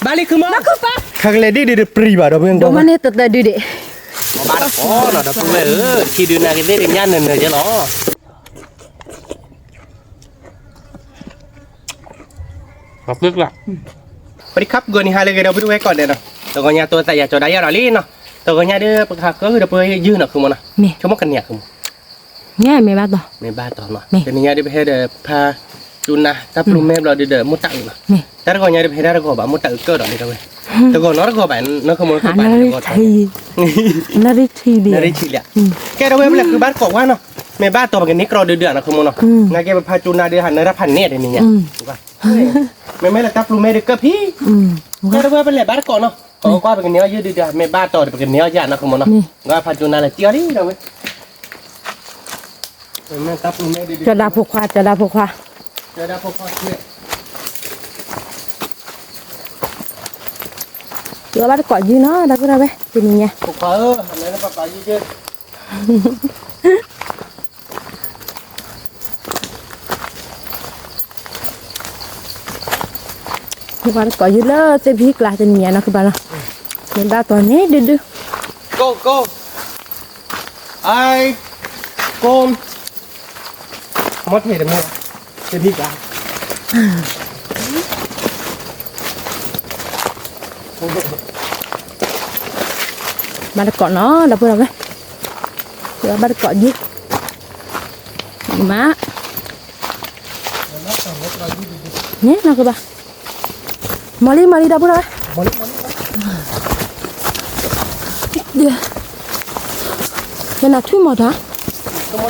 balik ke mana Nak apa? kagak di peri baru yang Dua mana tetap duduk. oh nó đã phụ về khi đưa này cái đấy thì nhăn này chứ nó học biết làไปครับกูนี่ฮาเลยเราไปดูไว้ก่อนเดี๋ยวนะตัวก่อนเนี่ยตัวแต่อย่าจอได้ยาเราลีเนาะตัวก่อนเนี่ยเดี๋ยวประคับก็คือเดี๋ยวไปยืนเนาะคือมันนะชั่วโมงกันเนี่ยคือ Nghe mẹ bắt đó. ไม่บ้าต่อเนาะเดี๋ยวนี้เดี๋ยวไปให้เดี๋ยวพาจุนนะถ้าปลุกแม่เราเดี๋ยวมุดตังเนาะแต่ก่อนเนี่ยเดี๋ยวไปให้เราก็แบบมุดตังเกิดอะไรเดี๋ยวไปแต่ก่อนเราก็แบบเราขโมยเข้าไป Nari thi đi. Nari thiเลยแกเราเว้ยคือบ้านกอกว่าเนาะไม่บ้าตัวแบบนี้เราเดือดๆนะคือมันเนาะงั้นแกไปพาจุนนะเดี๋ยวหันเนื้อพันเนี่ยเดี๋ยวนี้เนี่ยถูกป่ะไม่ละถ้าปลุกแม่เดี๋ยวก็พี่แกเราเว้ยเป็นแหละบ้านกอกเนาะก็ว่าเป็นเนื้อยืดเดือดไม่บ้าต่อเป็นเนื้อยานะคือมันเนาะงั้นพาจุนนะเลยเจียวดิเราเว้ยแม่ตับปลุกแม่เดี๋ยว Cho đạp phục khoa, cho đạp phục khoa. จะได้พอเนี่ย Chưa bắt cỏ dư nó, đâu có đâu bé. Thì mình nha. พอหันแล้วปลาเยอะ Thì bắt cỏ dư lơ, sẽ biết là cho mình nha nó cứ bảo là. Mình ba tuần hết đưa đưa. go ai con mất thể được mua cái gì cả Bắt cỏ nó, đâu có đâu bé. Chưa bắt cỏ dư. Má. Nhé, nó cứ bảo. Mali đâu có đâu bé. Đưa. Cái nào thui một hả?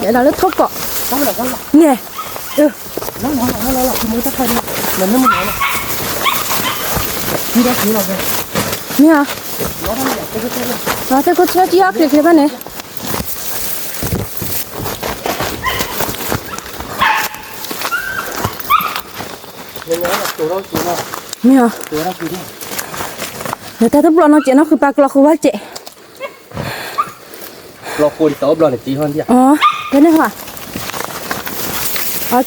Để nó lướt thốt cọ. Nè. nó mới tắt hay đi lần nó mới nói đi đâu về Nè hả? nó đang nhảy cái này Nó sẽ có chơi chi ác được thế này. nên nhớ là chỗ đâu chú nào Nè hả? chỗ đâu chú nào Người ta thích lo nó chị nó cứ bạc lo không quá chị. lo cô đi tao lo này tí hơn đi Thế này hả?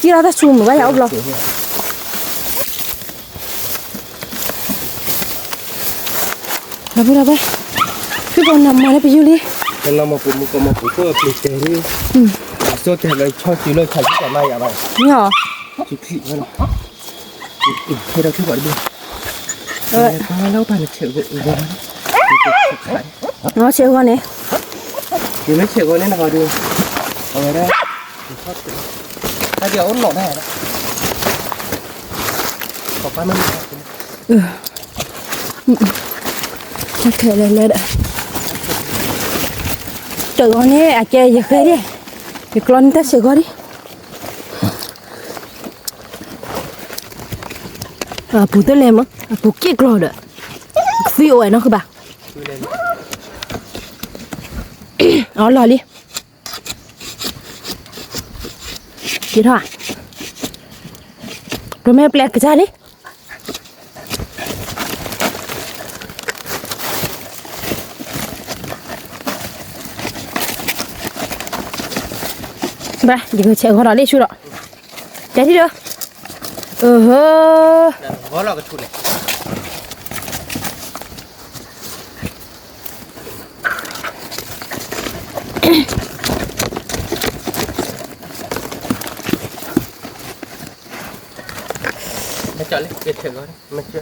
Chỉ là ta xùm một cái ốc lo. Đâu bé. Cái con nằm mà nó bị dư đi. cái nào mà phụ có bị tê đi số tiền này cho chú lời thầy cả mai à mày Nè hả? chú thị thôi nào thế đâu chú gọi đi bao lâu bạn chịu gọi Nó chịu con này. thì mấy chịu gọi nên là gọi được ở đây ta giờ ổn lộn này có ba mươi Ok lên đợi. Trời con này à chơi giờ khơi đi. Thì con ta sẽ gọi đi. Phụ tới lên mà. Phụ kia rồi đó. Phiêu ấy nó cứ bảo. Lo đi. Chị thôi à? Rồi mẹ plẹt cái ra đi. Ba, giờ chạy qua đó đi chú đó. Chạy đi được. Hơ. Có là cái chuột này. Mày chọn đi, biệt thử coi. Mày chưa.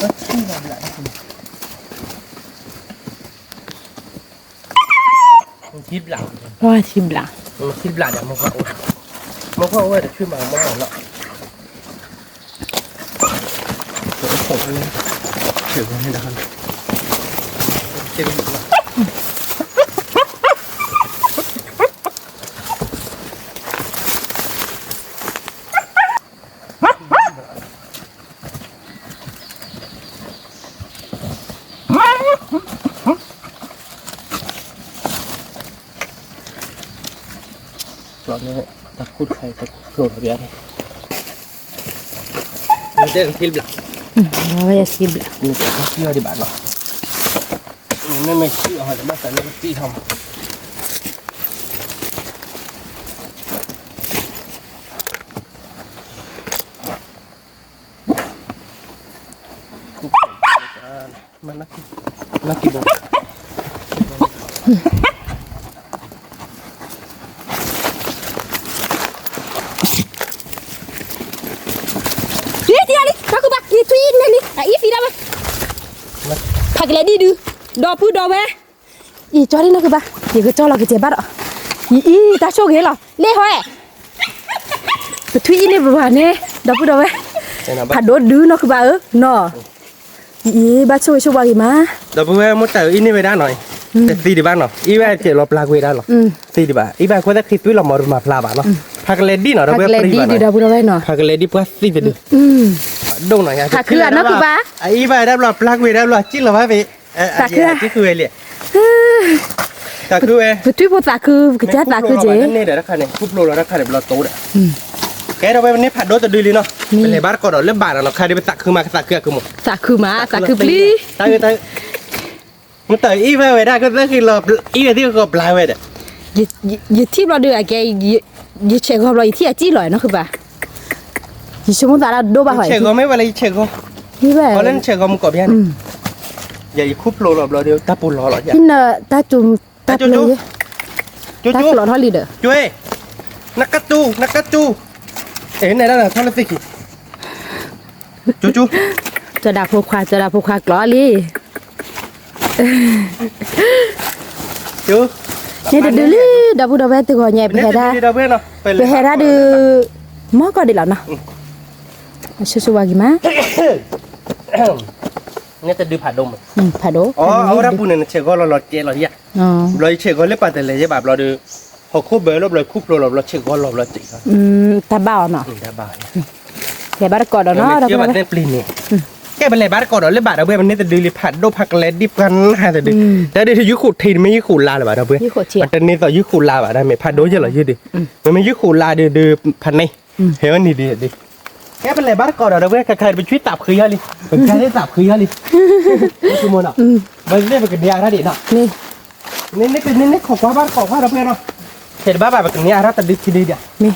Ơ, chi làm lại đây. Chip lặng. Hoa chim lặng. Chip lặng để một khẩu để chuyên bằng món nọ. Khẩu lên. Thử con hay hơn. Chơi cái gì soalnya takut kayak takut biar ini yang silbla Nó bây giờ chim lặng. ini masih di bawah ini masih ada masalah mesti không มันนักกี่โมง นี่ที่อะไรนักบ้านี่ทุยนี่นี่ไอ้ฟีดาบ้าพักเลยดีดูดอพูดดอเว้อีจอนี่นักบ้ายี่ก็จอเราก็เจ็บบ้าอ่ะอีตาโชคเหรอเล่ห้อยทุยนี่บ้าเนี่ยดอพูดดอเว้ผัดโดดดูนักบ้าเนาะอีบ้าช่วยบ้ากี่มา ดอพูดว่ามุดแต่อินนี่ไปได้หน่อยแต่ซีดีบ้านเนาะอีแบบเจรอปลาเวได้หรอซีดีบ้าอีแบบคนจะคิดว่าเรามาดูมาปลาบ้านเนาะพักเลดี้เนาะเราไปปรีบ้าน ดอพูดดอเว้เนาะ พักเลดี้ปุ๊บซีไปดูดงหน่อยไง ผักคือนักบ้าอีแบบได้เราปลาเวได้เราจิ้งเราไปตาคือเลยตาคือทุยพูดตาคือคือจ้าตาคือเจ๊นี่เดี๋ยวรักใครเนี่ยคุบโลเรารักใครเดี๋ยวเราโตเด้อแกเราไปวันนี้ผัดโดจะดูเลยเนาะเป็นเลยบ้านก่อนเราเริ่มบาดเราใครได้ไปตักคือมาตักคือหมด ตาคือมาตาคือปลีตามันต่อยอีไปได้ก็คือเราอีที่ก็ปลายไว้เด้ยี่ที่เราดูอะแกยี่เช็คของเราที่อะจี้ลอยเนาะคือป่ะยี่ชั่วโมงตาเราดูบ้าหอยเช็คก็ไม่ว่าอะไรเช็คก็นี่แบบเขาเล่นเช็คก็มันกบยันอย่าคุบโลเราเดียวตาปูหล่อหรอที่เนอตาจุ่มตาเลยตาหล่อเท่าลีเด้อจุ้ยนักกระจูเอ็นไหนได้ล่ะท่านละสิจูจะด่าพวกควากล้อลีจูนี่เดี๋ยวลี่ดับบูดับเบิ้ลตัวใหญ่ไปเฮด้าไปเฮด้าดูมอก็ดีแล้วนะชัวร์กี่มาเนี่ยจะดูผัดดมผัดดมอ๋อเอาละปุ่นเนี่ยเชื่อก็เราเจเราเนี่ยเราเชื่อก็เล็บปาแต่เลยใช่แบบเราดูพอคุบเบอร์เราคุบเราเชื่อก็เราจิกตาบ้าเนาะตาบ้าเดี๋ยวบ้านก่อนเนาะเราเชื่อแบบเนี่ยปลีนี่แกเป็นเลยบ้านก่อนเราเล็บบาดเราเว้ยมันเนี่ยจะดูริผัดดมผักเล็ดดิบกันฮะแต่ดูแต่เดี๋ยวยุขุดทีไม่ยุขุดลาหรือเปล่าเราเว้ยมันจะเนี่ยต่อยุขุดลาแบบได้ไหมผัดดมจะหรอยืดดิมันไม่ยุขุดลาดูผัดนี่เฮ้ยนี่ดิแกเป็นไรบ้านก่อนเราเว้ยใครไปช่วยตับคือยาลิเป็นใครได้ตับคือยาลิคือมันอ่ะมันเรียกเป็นกันยาได้ดิเนาะนี่เป็นนี่ของบ้านของเราเพื่อนเนาะเห็นบ้านแบบนี้อะไรแต่ดิทีเดียวนี่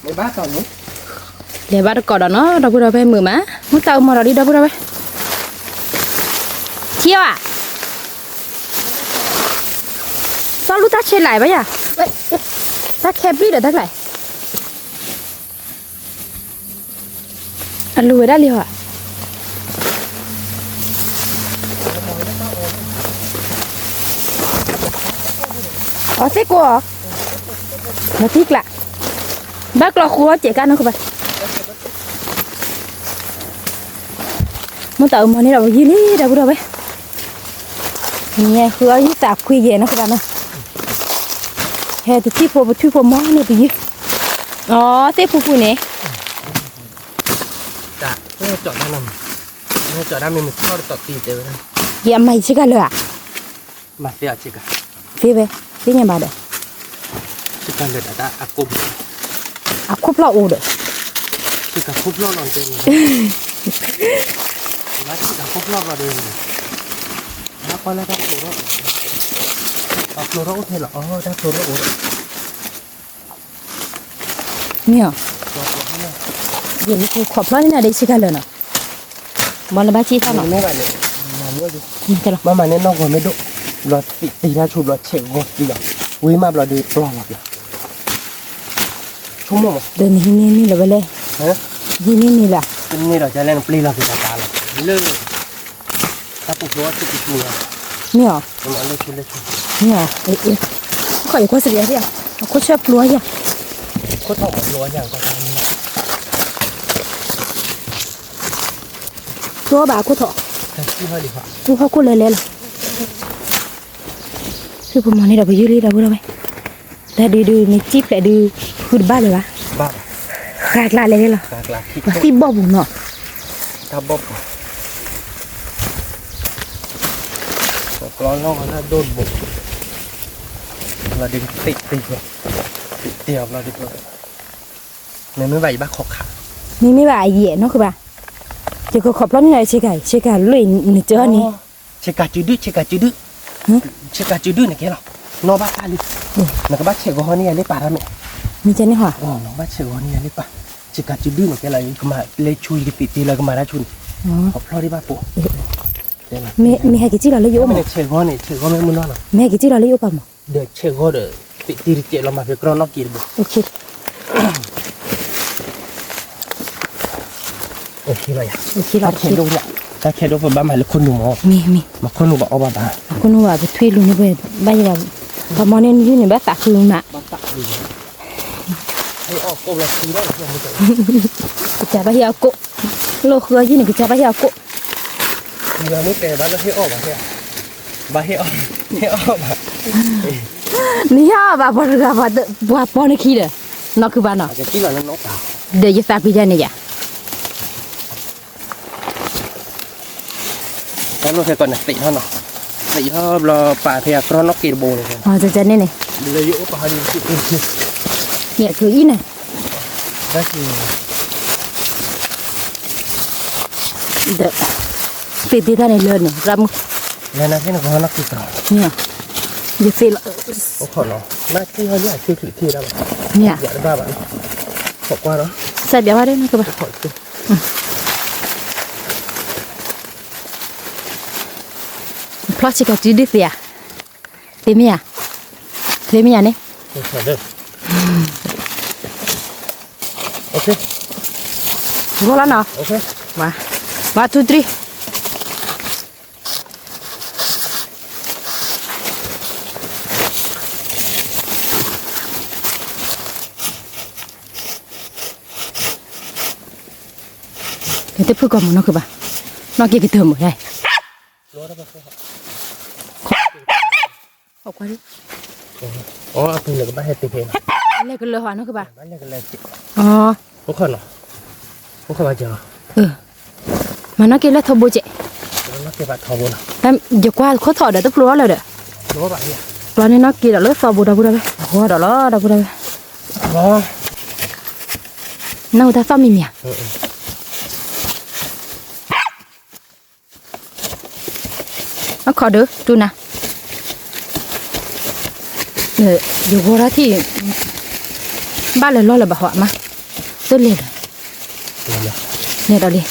ในบ้านตอนนี้เดี๋ยวบ้านก่อนเนาะเราพูดไปมือมามุดเตามาเราดิเราพูดไปเที่ยวอ่ะตอนรู้ตาเชยไหลปะย่ะตาแคบบี้เดี๋ยวตาไหลอันรู้ได้เลยว่ะอ๋อเซ็กกัวมาทิกละบ้ากรอครัวเจ๊กันนะคุณป้ามันต่อมานี่เรายี่ลี่เราพูดไปนี่คือเอายี่สาบคุยเย็นนะคุณป้านะเฮ้ยที่พอมอนี่ไปยี่อ๋อเซ็กผู้เนี่ยจ้ะไม่จอดด้านนั้นไม่จอดด้านมันเข้าต่อตีเจอนะยังไม่ชิกันเลยอ่ะมาเสียชิกันฟีเบ้ฟีเนี่ยมาเด้อชิกันเลยแต่อากุบคุบเราอูเด้อชิกันคุบเราหล่อนเต็มแล้วชิกันคุบเราเดินแล้วก็แล้วก็โคโรโอเคเหรออ๋อได้โคโรโอเนี่ยเดี๋ยวนี้กูขอบร้อนนี่นะได้ชิกันเลยเนาะบอลบ้าชีท่าเนาะไม่ไหวเลยมาเมื่อกี้มาเนี่ยน้องคนไม่ดุเราตีหน้าชุบเราเฉียงงดดีอ่ะวิ่งมาเราดูปลอมอ่ะชั่วโมงเดินนี่เลยไปเลยฮะนี่แหละนี่เราจะเล่นปลีเราเป็นตาเราเลิกถ้าปุ๊บว่าจะติดมือเนี่ยมันเลิกชุดเนี่ยขออีกคนสิเดียวสิเขาชอบรัวอย่างเขาถอดรัวอย่างก็ทำรัวบ่าเขาถอดที่เขาดีกว่าเขาคุเลยล่ะคือผมมานี่เราไปยืดเราพูดอะไรแต่ดูนี่จิ๊บแต่ดูคือบ้าเลยวะบ้าคลาเลยเหรอที่บ๊อบเนาะถ้าบ๊อบกล้องน้องเขาโดนบุกเราดึงติดเดี่ยวเราดึงเนี่ยไม่ไหวบ้าขอกขาไม่ไหวเหยียดเนาะคือบ้าเดี๋ยวก็ขอบร้อนนี่เลยเชกาลุยนี่เจอนี่เชกาจุดเนี่ยแกหรอนอบ้าตาลินักบ้าเชกว่านี่อะไรป่าทำไมมีเจนี่หัวน้องบ้าเชกว่านี่อะไรป่าเชกาจุดเนี่ยแกอะไรก็มาเลยชุยติดตีเลยก็มาได้ชุนขอบร้อนที่บ้าปุ๊ me hai cái chi là lấy yếu mà này chơi ngon này chơi ngon mấy muốn nói nào me cái chi là lấy yếu mà để chơi ngon để bị tì chạy làm mà phải con nó kịp ok ok vậy ok là chơi đâu vậy ta chơi đâu phải ba mày là con nhung không me mà con nhung bảo ba con nó vào thuê luôn như bây giờ có món nên như này bác tạc luôn mà ai ở cô là gì đó cái chả bao giờ cô lô khơi như này cái chả bao giờ cô giờ mới kể bán nó hiệu ở bà hiệu bà ní ha bà bỏ nó khi đấy nó cứ bán nó cái chỉ là nó nấu vào để cho ta bây này vậy cái nó phải còn là tị hơn là bà thì con nó kịp bồ này chân này lấy dỗ bà đi nhẹ thử ít này đó thì được tí ta này lớn này ram nên là thế nó kịp rồi nha giờ phê là có khó nó khi hơi nhảy khi đâu nha dạ ba bạn học qua đó sao béo quá đấy nó các bạn hỏi chứ plastic cái gì đấy à thế mi à này được ok vô là nào ok và 1 2 3 cái tiếp con nó cơ bà nó kia cái thơm ở đây học qua đi tôi là cái bát hết tiền này này cái lơ hoa nó cơ bà bát này cái này không khó bao giờ mà nó kia là thô bố chị nó kia bạn thò bồ nào em giờ qua khó thọ để tức lúa rồi đấy lúa bạn nhỉ lúa này nó kia là lớp thọ bồ đâu hoa đó đó đâu đó nào ta sao mì nó khó được tu nè dù vô đó thì ba lần lo là bà họ mà tôi liền nè đó liền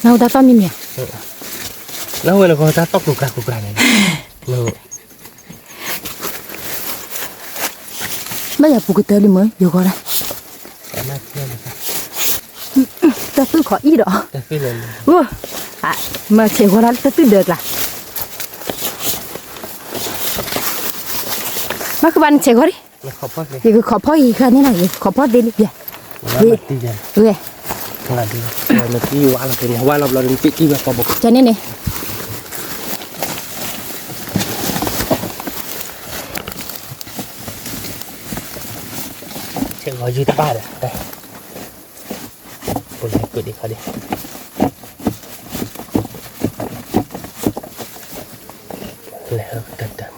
nào ta sao mì nó hơi là con ta tóc cục cà này bây giờ phụ cái tơ đi mới dù có đây ta tự khỏi ý đó mà chỉ có đó ta tự được là mà các bạn chỉ có đi thì cứ khó phơi gì cái này khó phơi đi đi là đi mà đi qua là cái qua là mình đi vào có một cho nên này sẽ gọi gì ta ba đây bây giờ cứ đi khai đi lẹ tận tận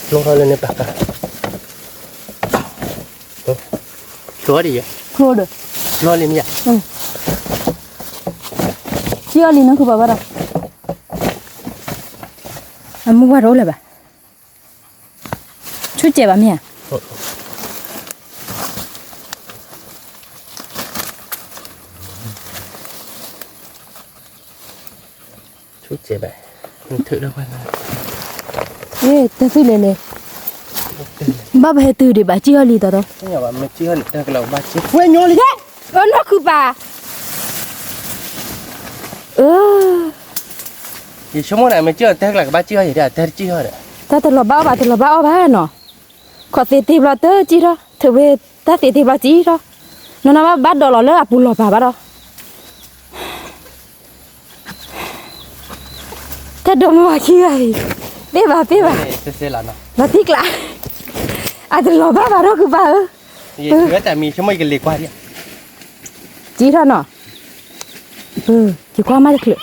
lông thôi lên đây bạc cả lúa đi vậy lúa được lúa lên vậy chưa lên nó cứ bảo đâu anh mua qua rồi là bà chút chè bà mẹ chút chè bẹ thử đâu qua ê ta thử lên lên ba bà từ để bà chưa lên đâu cái nhà bà mẹ chưa ta cái lẩu ba chưa quên nhau đi nó cứ bà thì số món này mẹ chưa ta là ba chưa gì đó ta chưa rồi ta từ lò bao bà nó có thể tìm là tớ chi đó thử về ta thể tìm là chi đó nó nói bắt đầu là bù lò bà đó ta đâu mà chi vậy bé bà thế là nó bà thích lại từ lò bà đó cứ bà thì người ta mi số mấy cái liệt qua đi chi đó nó chỉ qua mai được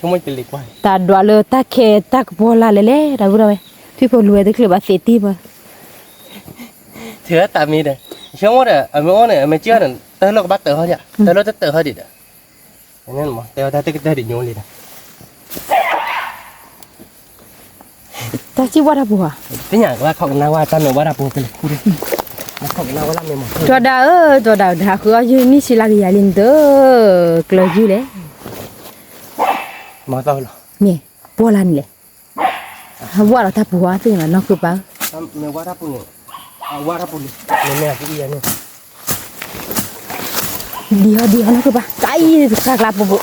số mấy cái liệt qua ta đoa lơ ta khe ta bỏ la lele đâu rồi phi phụ lùi được bà sẽ tìm thừa ta mi đây số món này mẹ chưa là tới lúc bắt tự hơi vậy tới lúc tự hơi đi đấy nên mà tao ta tới cái đi nhốn đi này ta chi wa da bua thế nhà là không nào qua tao nói ra bùa cái khu đi nó không nào qua làm mày một cho da khu như ni si la ya lin de klo ju le mà tao là nè bua lan le wa la ta bua tu là nó cứ ba mày qua ra bùa này qua ra bùa này mày cái gì này dia nó cứ ba cái sạc la bua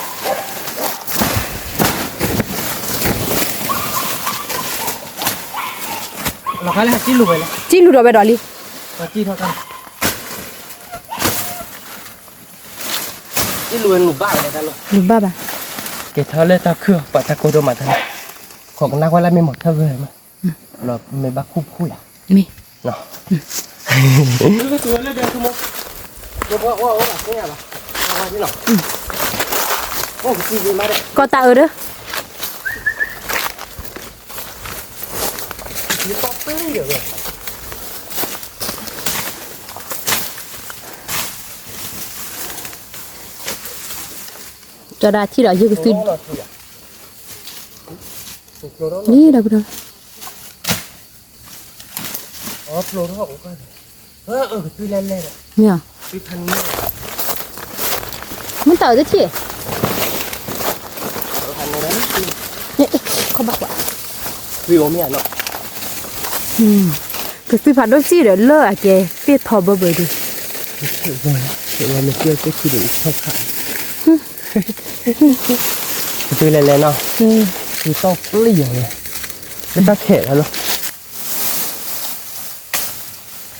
là cái này chi lù vậy chi lù rồi bây đó đi chi thôi con chi lù lù ba này ta luôn lù ba cái thợ lên tao khưa và tao cố đồ mà thằng còn nào qua làm mày một thợ về mà là mày bắt khúc khui à mi nó cái tuổi lên đây không ô cái nhà bà qua thế nào ô cái gì mà đấy có ta ở đó nó to tới được rồi cho ra thi đó dư cái đi đâu đâu upload nó cũng coi cái tuy lên này nhờ tuy thân muốn tờ thế chị thân này đấy không bạc quả vì ốm nhà nó cái phi phạt đôi chi để lơ à kìa phi thò bơ bơ đi rồi thì là mình chưa cái chi để không khả tuy lên nó thì to liền rồi cái ta khẽ là luôn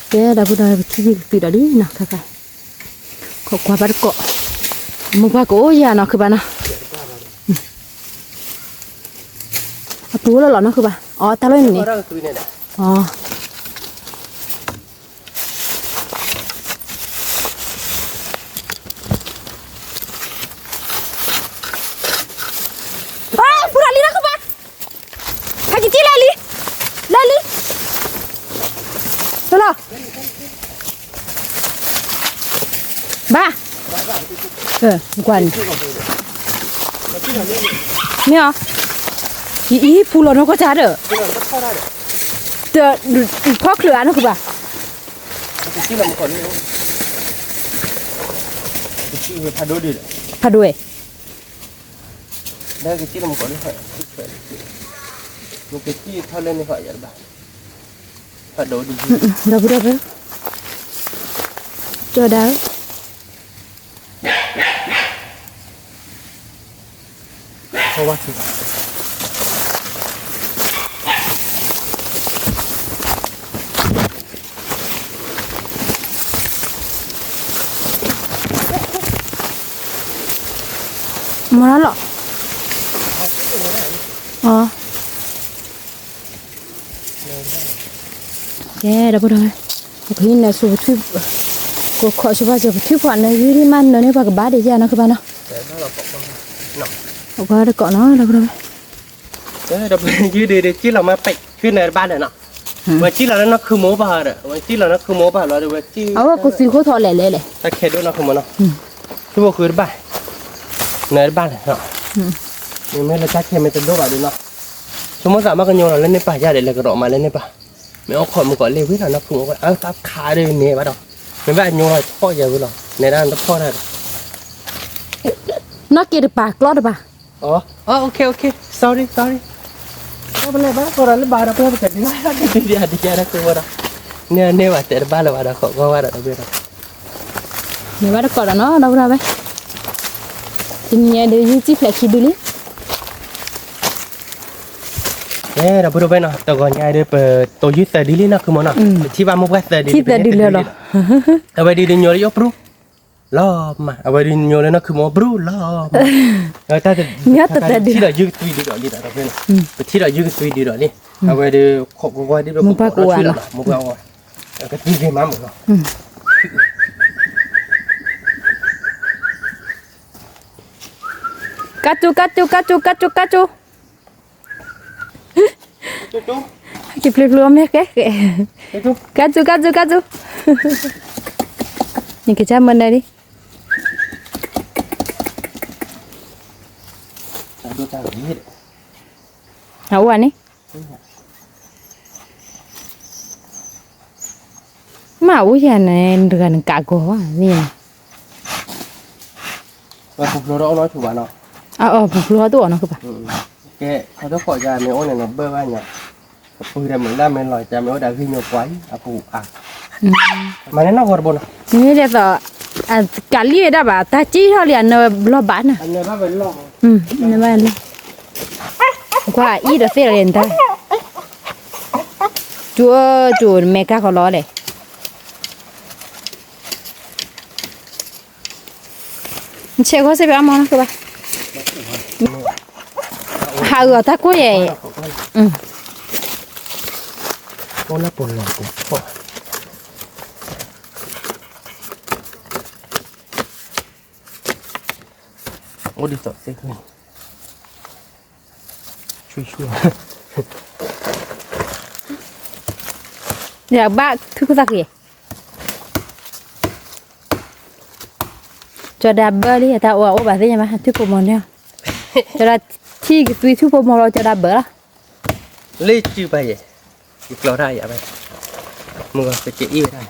cái đã bữa nay thì từ đó đi nào các bạn có qua bắt cọ một qua cổ già nó cứ bạn nào tú là nó cứ bạn ta lên này Pura li nak ba? Kaki ti lali. Solo. Ba. Quan. Nè. Ý phụ nó có trả được. Tờ khó khăn nó cứ ba. Cái là một con nữa. Cái về phá đôi đi. Phá đôi. Đây cái chi là một con nữa. Một cái chi thôi lên như vậy vậy bà. Phá đôi đi. Đâu. Cho đáo. Không bắt gì. Mà nó lọ. Đâu rồi. Cái này số thứ của khó số bao giờ thứ khoản này dưới man nó này vào cái bát để ra nó các bạn nào. Qua được cọ nó đâu rồi. Đấy đập dưới đây chỉ là mà bạch cái này ba này nọ. Mà chỉ là nó không mố bà rồi, mà chỉ là nó không mố bà rồi được chứ. Có xíu khó thọ lẻ. Ta khe đôi nó không mà nó. Cái bộ khứ bài. Này ba này nọ. Nhưng mà là chắc khe mình tự đôi vào được nọ. Số mất giảm mà cái nhiều là lên đây bà ra để là cái rọ mà lên đây bà. Mẹ ông khỏi một quả lê huyết là nó không có áo táp khá đây nè bắt đầu. Mấy bạn nhiều là thôi giờ rồi. Này đang nó thôi này. Nó kia được bạc lót được bà. Ok. Sorry. Nó bên này bác cô ra lấy bà đó bây giờ đi ra đó cô đó. Nè bà tẹt bà là bà đó khó qua đó bây giờ. Nè bà đó cọ nó đâu ra vậy? Thì nhà đều như chiếc lại khi đi lý. Nè đâu bên nào tao còn nhai được tôi dưới tờ đi lý nó cứ món nào. Chỉ ba một cái tờ đi. Chỉ tờ đi rồi. Ở đây đi nhiều đi bro. Lo mà ở đây nhiều lên nó cứ món bro lo mà. Người ta thì nhớ tờ đi. Chỉ là dư tùy đi rồi đi đâu bên nào. Chỉ là dư tùy đi rồi đi. Ở đây khó qua đi đâu. Một bao quả rồi. Một bao quả. Cái gì về má một rồi. Cá chú. Kịp liệt luôn mẹ cái cá chú. Nhìn cái cha mình này đi. Hảo quá nè. mà ui giờ này gần cả cổ à gì này và phục lúa đó nói chủ bạn nó phục lúa tuổi nó cơ bà cáiเขาต้องปล่อยยาเมโอเนี่ยเบอร์ว่าเนี่ยปุยแต่เหมือนได้เมนลอยจาเมโอได้ขึ้นยกไว้อ่ะปูอ่ะมาเนี่ยนอกหัวบน นี่เดี๋ยวต่อcả lia đó bà ta chỉ thôi liền lo bán à อันนี้ว่าเป็นหลอก nó bán lo qua ít được phê liền ta chúa mẹ cá có lo đấy chơi có sẽ bị ăn món cơ bà hà ở ta có vậy con nó bồn lỏng cũng ô đi tọt xe mình chui chui dạ ba thứ có gì cho đạp bơ đi ta ô bà thấy mà thứ của món nha cho đạp chi cái túi thứ của món rồi cho đạp bơ đó lấy chưa bay vậy cái lò ra vậy bay mua cái chị yêu này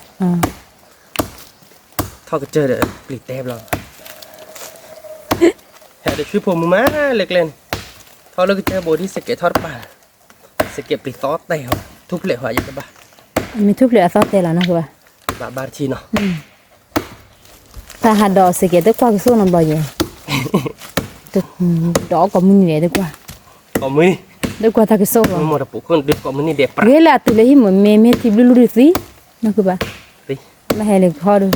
thôi cái chơi để bị tép rồi hãy để chụp phim má lệch lên thôi nó cái chơi body sẽ kể thoát bà sẽ kể bị tót tay không thúc lệ hoài vậy các bạn mình thúc lệ sót tên là nó cơ bà ba chi nó ta hạt đỏ sẽ kể tới qua cái số năm bao nhiêu đó có mình về tới qua còn mi tới qua ta cái số rồi một là bộ con được còn mình đẹp ghế là từ lấy một mẹ thì blue được gì nó cơ đi mà hay là kho được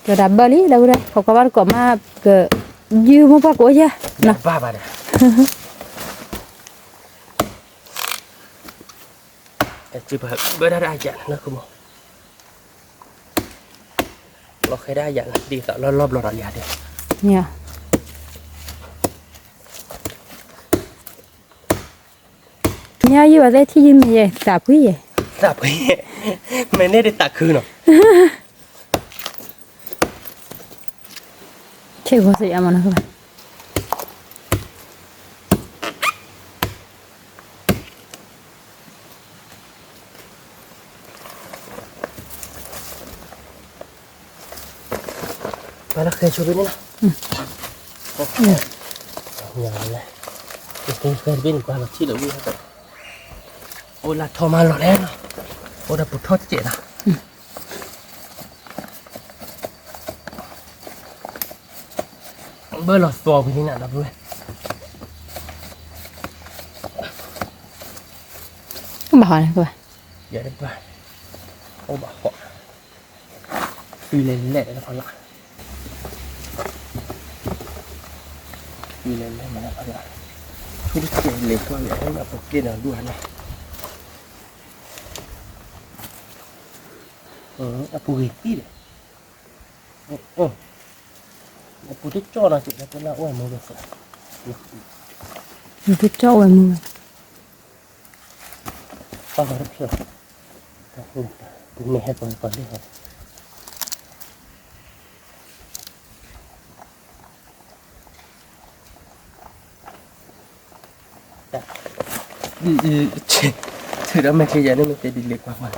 rồi đạp bơ đi đâu đây không có bắt cỏ mà cái dư một phát của chứ nè ba bà này chỉ bà bữa đó đã dặn nó không lo khai đã dặn đi tạo lo lóp lo rõ ràng đi nha nha như vậy thì gì mà vậy tạp quý vậy tạp quý mày nên đi tạc khư nào chơi có gì mà nó không bà nó khai cho bên này nhà này cái khai bên qua là chỉ được đi thôi ôi là thò mà lọt lên ôi là bút thoát chết à bơ lọt to cái như nào đó vui không bảo này cơ giờ đấy bà ô bảo họ phi lên lẹ nó còn lại phi lên lẹ mà nó còn lại phi đi chơi lên coi vậy mà một kia nào đua này apa gigi deh apa tu cor lah cik kata nak mau besar itu cowok emang apa harap sih aku punya hebat pada dia từ đó mình khi giờ nó mình sẽ đi liệt qua mà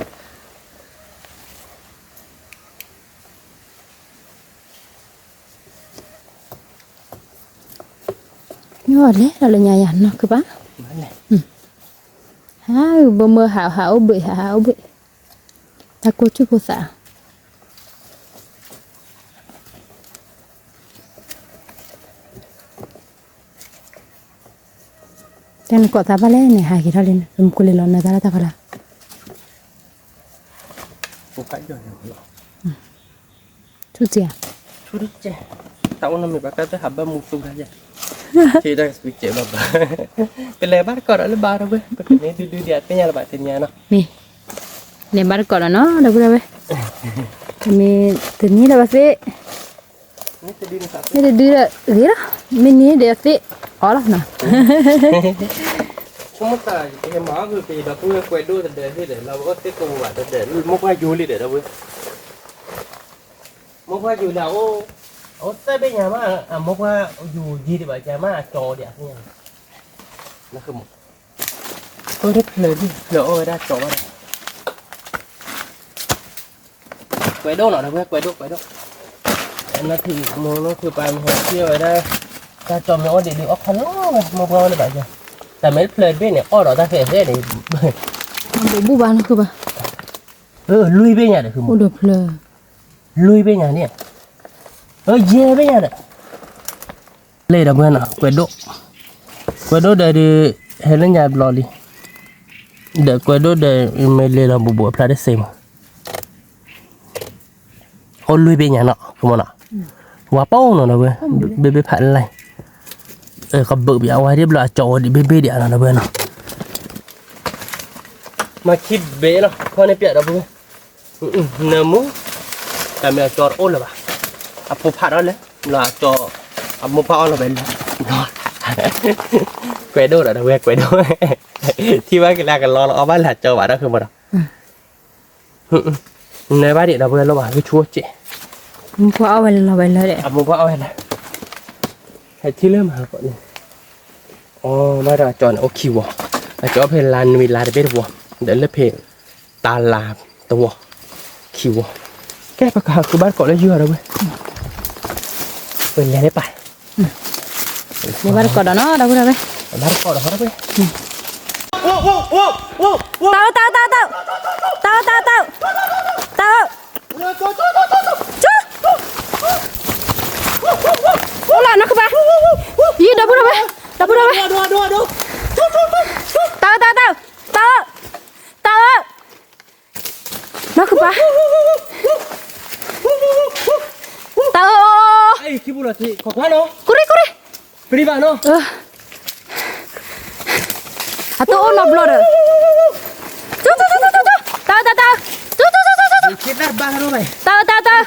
nhớ đấy là nhà nhà nó cơ bác hả bơ mơ hảo bị ta cô chú cô xã tên cọ ta bale này hai cái đó lên làm cô lên lon này ta phải là cô phải rồi chút gì à chút chứ tao nó mình bắt cái hộp bơm một xung ra vậy thì đây bị chế bập cái lẽ bắt cỏ đó là ba đâu vậy cái này đưa đi cái nhà là bạn tiền nhà nó nè nè bắt cỏ là nó đâu có đâu mình từ ní là bác sĩ này đưa ghế đó mình ní để bác sĩ ó lắm nè không mất tài cái má người thì đó cũng quay đuôi đểเราก็เตะกูอ่ะđểมกว่าอยู่เลยเดี๋ยวเราเว้ยมกว่าอยู่แล้วโอ้แต่เป็นยังมามกว่าอยู่ยี่สิบใบจะมาจอเดี๋ยวนี่นะคือหมด ได้เพลินดิเหลือโอ้ได้จบแล้วไว้โดหน่อยนะเพื่อนไว้โดอันนั้นถึงโมงนั่นคือไปมาเที่ยวไว้ได้ถ้าจอมเนี่ยว่าเดี๋ยวออกคันล้อเลยมาเพื่อนเลยแบบนี้แต่ไม่เพลินเบ้เนี่ยอ้อเราตาเสียเสียเลย bu ban nó cơ bà ลุยเบ้เนี่ยเดี๋ยวคือ ô được lờ ลุยเบ้เนี่ยเนี่ยเย่เบ้เนี่ยเด้อเลยนะเพื่อนอ่ะไว้โดเดี๋ยวเห็นแล้วยายบลอลีเดี๋ยวไว้โดเดี๋ยวไม่เลยเราบุบพลาดได้เสียมั้งเขาลุยเบ้เนี่ยเนาะคือมันอ่ะว่าเป้าเนาะนะเว้ยเบ้ผ่านอะไรเขาเบิกเบี้ยไว้เรียบร้อยจอดิเบ้เดี๋ยวนะเว้ยเนาะมาคิดเบ้เนาะพอในเปียเราเว้ยเนื้อหมูแต่ไม่จอดโอ้เลยป่ะอ่ะพอผ่านแล้วเลยเราจออ่ะมุพาเราไปเนาะเกวโดเหรอนะเว้ยเกวโดที่ว่ากันแล้วกันรอเราเอาบ้านหลัดจอว่านั่นคือมันในบ้านเด็กเราเว้ยเราว่าคือชัวเจ๊ mua áo về là đấy อ่ะมุพาเอาไปเลยให้ที่เริ่มหาก่อนนี่อ๋อมาดาจอนโอคิวอ่ะจอเพลลานมีลาเดเบดวัวเดี๋ยวเล่นเพลงตาลาตัวคิวแก้ประกาศคือบ้านเกาะแล้วเยอะเลยเว้ยเป็นยังไงไป đi bắt cọt đó nó đâu đâu đây บ้านเกาะเหรอครับเว้ย tao tao tao tao tao tao tao tao ô là nó cơ bà gì đâu đâu đây đâu đây tao tao tao tao tao nó cơ bà tao ไอ้คิบุระที่ขอว่าเนาะ curi curi ปริบาเนาะ atau ono blor tu tu tu tu tu tao tao tao tu tu tu tu tu คิดได้บ้างรู้ไหม tao tao tao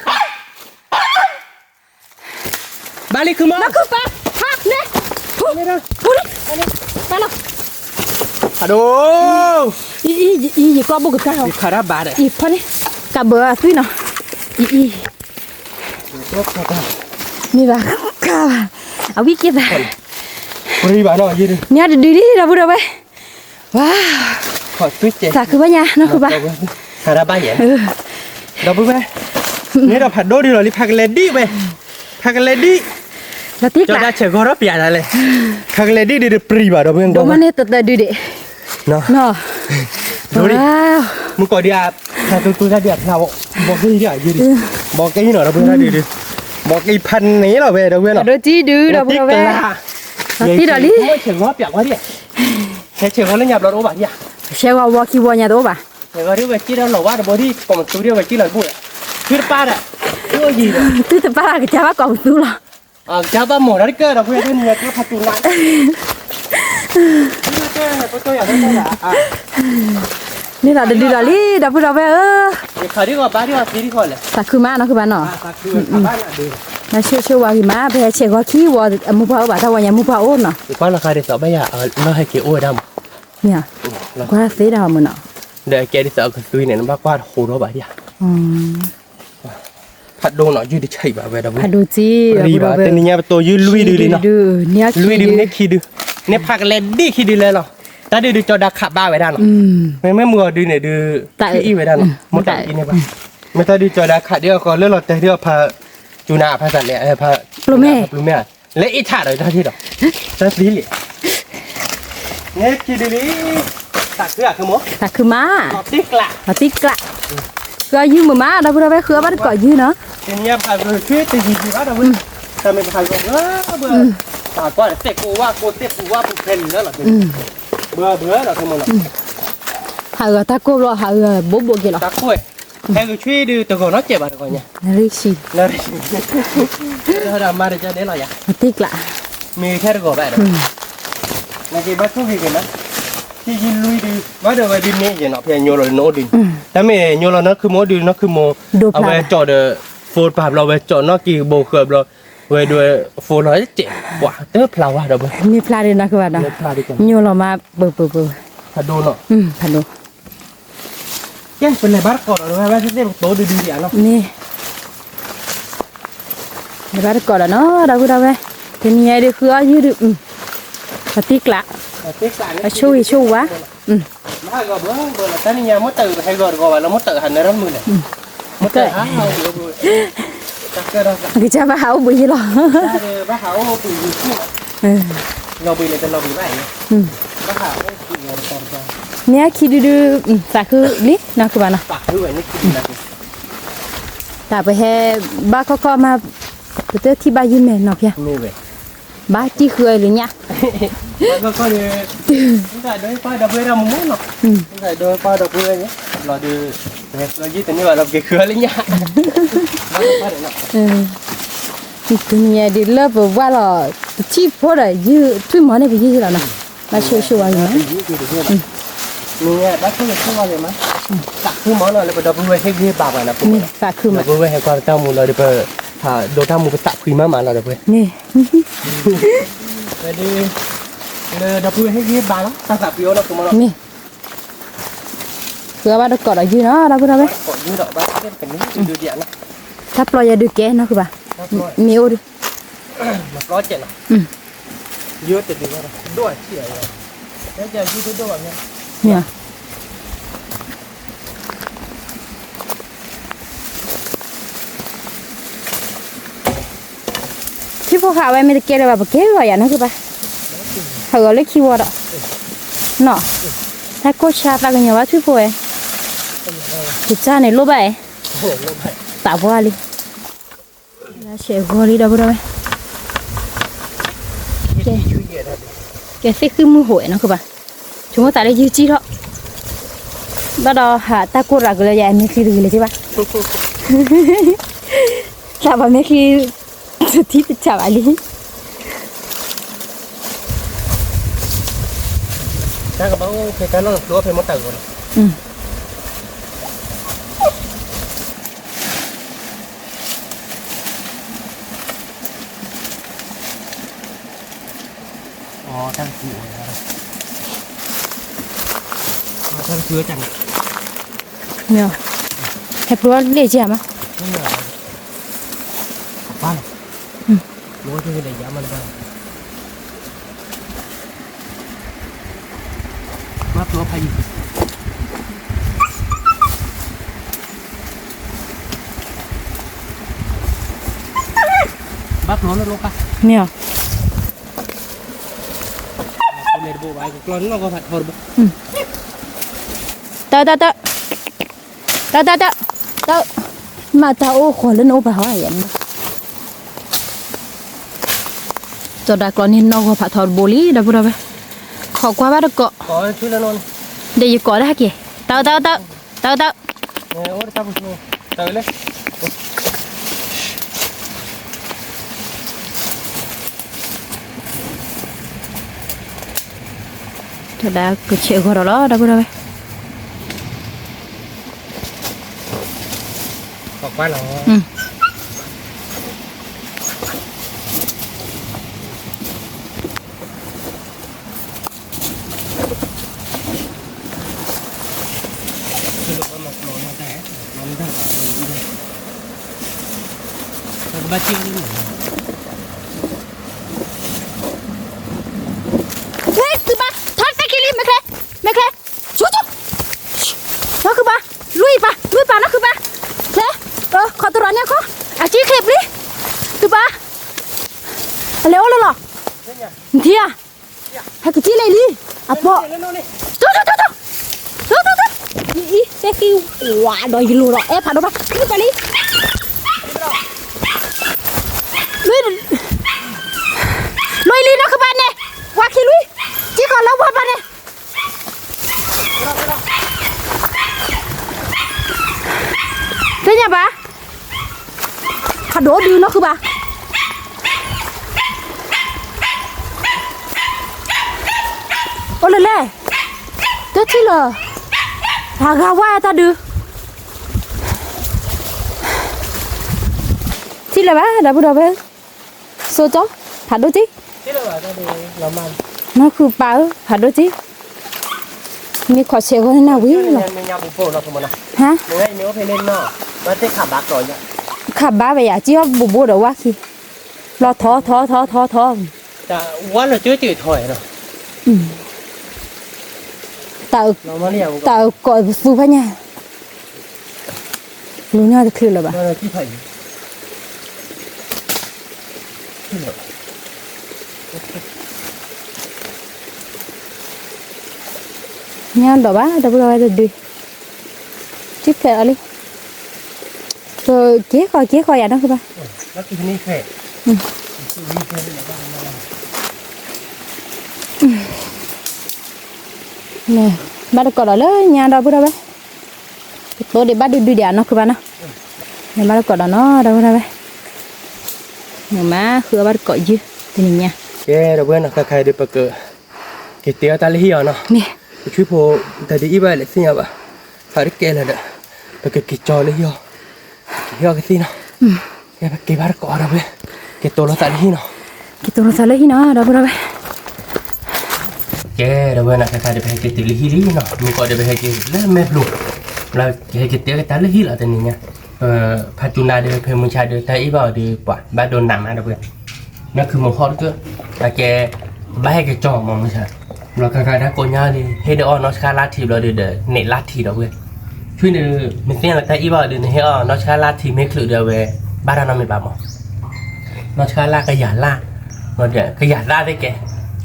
บาลีคือมั้ง nó cứ ba ha nè curi taoฮัลโหล gì có bố cái tao คาราบาร์ อีพอนี่กะเบอร์ตุ้ยเนาะอีนี่ละกะเอาวิกิตา ปริบาเนาะยืน เนี่ยดูดิเราพูดเอาไปว้าว ขอตุ้ยเจ๊ สักคือบ้านยาเนาะคือบ้าน คาราบาร์เนี่ยเราพูดไหมนี่เราผัดโดดีหรอรีพักเลดี้ไปพักเลดี้ เราติ๊ก จอ ละ ดาเชกอร์เปียอะไรพักเลดี้ดีปริบาเราเพื่อน ดูมันเนี่ยตัดดูดิ เนาะ เนาะ ดูดิ ว้าว มึงก่อนเดียถ้าตัวถ้าเดียเราบอกให้เดียยืนบอกแกนี่หน่อยเราเพื่อนถ้าดีบอกไอ้พันนี้เราเว้ยเราเว้ยเนาะ เราจีดูเราพูดเอาไปเราติ๊กเราดิ ไม่เฉียงง้อเปียกวะดิเฉียงง้อแล้วหยับเราโอ้บ่ะเนี่ย เชื่อว่าวอคิวเนี่ยตัวป่ะ เดี๋ยวก็เรียกว่าจีเราหล่อว่าบอดี้ผมตัวเรียกว่าจีเราบุ๋ยคือป้าอ่ะตัวยีเลย ตื้อแต่ป้าก็จะว่าก่อนตู้ละ จ้าบ้าหมดแล้วเกิดเราเพื่อนเนี่ยก็พัดตุนานเกิดตัวอย่างนั้นแหละ นี่เราดูเราดิเราพูดเอาไปขาดีกว่าป้าดีกว่าซีดีกว่าเลย สักคือมาเนาะคือบ้านเนาะ สักคือบ้านอ่ะดี 那说话嘛，别切个ขี้我木包吧，他话也木包哦呢。ป้าราคาเด็กสาวไม่อยากเราให้เกี่ยวอ้วยดำ เนี่ยก็เสียดาวมันเนาะ เดี๋ยวแกเด็กสาวก็ซื้อเนี่ยบ้ากวาดโหดเราบ่ะเนี่ยผัดโดนหน่อยยืดใช่บ่ะเว้ยเรา พัดดูจี รีบแต่เนี่ยตัวยืดลุยดีเลยเนาะ เนี่ย ลุยดีเนี่ยขี้ดื้อเนี่ยพักเลดี้ขี้ดื้อเลยเหรอแต่ดื้อจอดักขับบ้าไว้ด้านเนาะไม่มือดื้อเนี่ยดื้อขี้ไว้ด้านเนาะมดตะกินเนี่ยป่ะไม่ถ้าดื้อจอดักขับเดี๋ยวก็เลือกเราแต่เดี๋ยวพาจูนาพาสัตว์เนี่ยพา ปลุกแม่ และอีถ่าเลยท่าที่ดอกจะสีเหลี่ยเนี่ยขี้ดื้อตักเกลือคือมั้ง สักคือมา ติ๊กละ ติ๊กละก็ยืมมาเราพูดเอาไปคือบ้านก่อยืมเนาะ เนี่ยพาไปช่วยตีจีว่าเราเป็นแต่ไม่พาไปเบื่อตาก็เตะกูว่ากูเตะกูว่ากูเพลินแล้วหรอเบื่อหรอทั้งหมด หาตาโกรหาบ๊บกี่หรอ ตาคุยแค่กูช่วยดูตัวก่อนน้องเจ็บอะไรก่อนเนี่ย นั่นเลยสิ แล้วเราดำมาได้จะได้หรอยัง ติ๊กละ มีแค่ตัวแบบในที่บ้านทุกทีนะที่ยินลุยดีว่าเดี๋ยวไปดินนี้อย่างเนาะเพียงโยนโนดินแต่ไม่โยนเรานะคือโมดินนะคือโมเอาไปจอดโฟนปาบเราไปจอดนอกกี่โบเกิบเราเว้ยด้วยโฟนเราเจ็บกว่าเตอร์พลาวะเราไป มีพลาดเลยนะคือว่านะ พลาดีกว่า โยเรามาเบื่อ ถ้าโดนเนาะ พัดดู แกเป็นไรบ้านก่อนหรือว่าที่เด็กโตดีๆอย่างเนาะ นี่ในบ้านก่อนแล้วเนาะเราพูดเอาไปทีนี้เดี๋ยวคือยืมติ๊กละ ติ๊กกัน ช่วยวะ มาก็เบิ่งแล้วตอนนี้ยังมดตื่นให้ก่อนว่าเรามดตื่นหันในร้านมือเนี่ยมดตื่นหาเอาเดี๋ยวดูจักเกอร์เรา cái cha bà hảo bị lo ถ้าเดี๋ยวบ้าเขาปีอยู่ที่เราปีเลยจะเราปีไหนบ้าเขาปีเงินตอนกลาง nè khi đi đưa ta cứ lý nó cứ bà nè ปากด้วยนี่คือนะ ta phải he ba có mà bữa khi ba yên mẹ nọ kìa นี่เว้ย ba chỉ khơi rồi nha แล้วก็เลยไม่ใช่โดยป้ายดับเบิลเรามุ่งหรอกไม่ใช่โดยป้ายดับเบิลเนี่ยเราดูเรายืดแต่นี่ว่าเราเกลือเลยเนี่ยป้ายเดี๋ยวนะ thì nhà đi lớp vừa qua là chỉ phố rồi dư tuy món này bị dư là nè là siêu vào nữa นี่บ้านเขาเลยชื่อว่าอะไรมั้ยตักคือหมอนอะไรแบบดับเบิลให้เรียบปากเลยนะปุ๊บ nè và khử ดั mà บเบิลให้ความเจ้ามูลเราเดี๋ยวถ้าโดนทำมูลไปตักคุยมาเราเดี๋ยว nè ไปดูเลยดับเบิลให้เรียบปากแล้วตักตักเปรี้ยวนะคุณมัน nè vừa ba được cọt ở dưới nó đâu có đâu đấy กดยืดดอกบ้านเป็นนี้ดูเดียนะ thắp lo ra được ké nó cứ bà miêu đi 107นะเยอะแต่ดีว่าด้วยเสียเลยแล้วจะยืดด้วยเนี่ย nèที่พวกเขาไว้ไม่ได้เกเลยแบบเกเลยอย่างนั้นคือปะเขาก็เลยคิดว่าดอกเนาะถ้าโคชาตากันอย่างว่าที่พวกจุดจ้าในรูปแบบตาบัวเลยแล้วเชฟบัวเลยได้บุได้ไหมแกซิคือมือหวยนะคือปะchúng ta tại đây dư chi đó bắt đầu hả ta cô ra cái này mấy khi đượcเลยใช่ปะ chào bà mấy khi thì chào bà đi ถ้ากับเขาเคยการลองตัวเพลงมันตื่นอ๋อตั้งคือตั้งคือจัง nhiều hẹp luôn để chị mà นี่เหรอบ้านรู้ที่ไหนย้ำมันบ้างมาตัวพายุบ้าตัวนั่นลูกปะ nhiều เลยดูไว้กลอนเราก็ผัดทอดบุ tao mà tao khổ lên ô bà hỏi vậy cho đại con nên nó có phải thọt bồ lý đâu đâu khó quá bắt được cọ ขอช่วยแล้วนน để gì cọ đấy kìa tao โอ้ยตาบุษโนตาเลย cho đại cứ chịu gọi đó đâu đâu ขอบบ้านเหรอ คือลูกมันนอนมาแต่นอนได้แต่บ้าเชี่ยวนี่เหมือน thế từ ba thoát cái kia đi mày khe chú nó cứ ba lui ba nó cứ ba thế khó tôi nói nha khó à chỉ kẹp đi từ ba léo lên lò thì à hay cái chi này đi à bộ tôi ý thế khi quả đòi lùi rồi em phản đâu ba cứไปđi lui đi nó cứ ba nè qua khi lui chỉ còn lâu qua ba nè thế nhà bà khá đổ đi nó cứ bà ô lê lê tớ chỉ là thà gà qua ta đưa thì là bà đã bắt đầu bé số chó thả đôi chứ ที่เราอาจจะดูเรามัน nó cứ bảo thả đôi chứมีขอเชียวกันนะวิ่งหรอ ไม่ยาวบุโฟเราคุณมันนะ ฮะ เนื้อเนื้อเพลนเนาะมาเตะขับบักต่อยเนี่ย ขับบ้าไปอ่ะจี้ว่าบูบูเดี๋ยวว่าสิรอท้อ แต่วันเราเจอจืดถอยเนาะ ต tạo Normally à. tạo cõi su phải nha lúc nào thì khử là bà Nó là chi phải. nha đó bá đâu rồi rồi đi chip phải ở đi rồi chế khỏi à đó các bạn Nó cái này khỏe. nè bắt được cỏ đó lớn nhà đâu bữa đâu bé tôi để bắt được đi đàn nó các bạn nào nè bắt được cỏ đó nó đâu đâu bé nhà má khứa bắt được cỏ chứ thì mình nha Cái đầu tiên là khai được bậc cái tiêu ta lấy hiểu nó. nè Chú phụ tại đi vậy lại xin ạ. Phải cái là được. Bậc cái trò lấy hiểu. Hiểu cái gì nào. Cái bắt cỏ đâu bé. Cái tổ nó tại lấy nó. cái tôi nó lấy nó đâu bữa đâu bé Cái đầu tiên là khai được cái tiêu lấy hiểu nó. Mình gọi được cái là mép luôn. Là cái tiêu cái ta lấy hiểu là thế này nha. Phát chúng ta được phải muốn chạy được tại vào đi quả bắt đầu nằm ở đâu bé. Nó cứ một hot cơ. Là cái bay cái trò mà mình sao. Rồi cái đó cô nhá đi hết đó nó khá là thì rồi để nệ lát thì đó vậy chứ nên mình xem là tại ý bảo để hết nó khá là thì mấy thứ đều về 350 mà nó khá là cái giả la rồi để cái giả la đấy kìa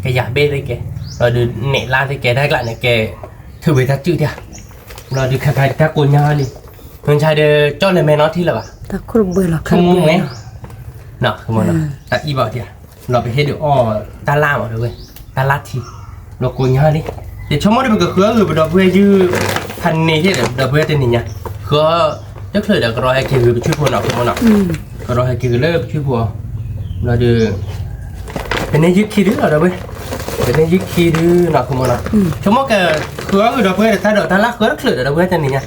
cái giả bê đấy kìa rồi để nệ la đấy kìa đây lại này kìa thử về ta chữ đi rồi để cái ta cô nhá đi mình chạy để cho này mẹ nó thì là bà ta không bơi là không muốn mấy nọ không muốn nọ tại ý bảo thì nó phải hết được ta làm ở đâu vậy ta lát thì nó cô nhá đi để cho mọi người được khứa người đọc về chứ thành này chứ đọc về tên này nha khứa rất là được rồi hay kêu người chuyên môn nào không nào rồi hay kêu lớp chuyên môn là được cái này giúp khi đứa nào đâu vậy cái này giúp khi đứa nào không nào cho mọi cái khứa người đọc về ta đọc ta lát khứa rất là đọc về tên này nha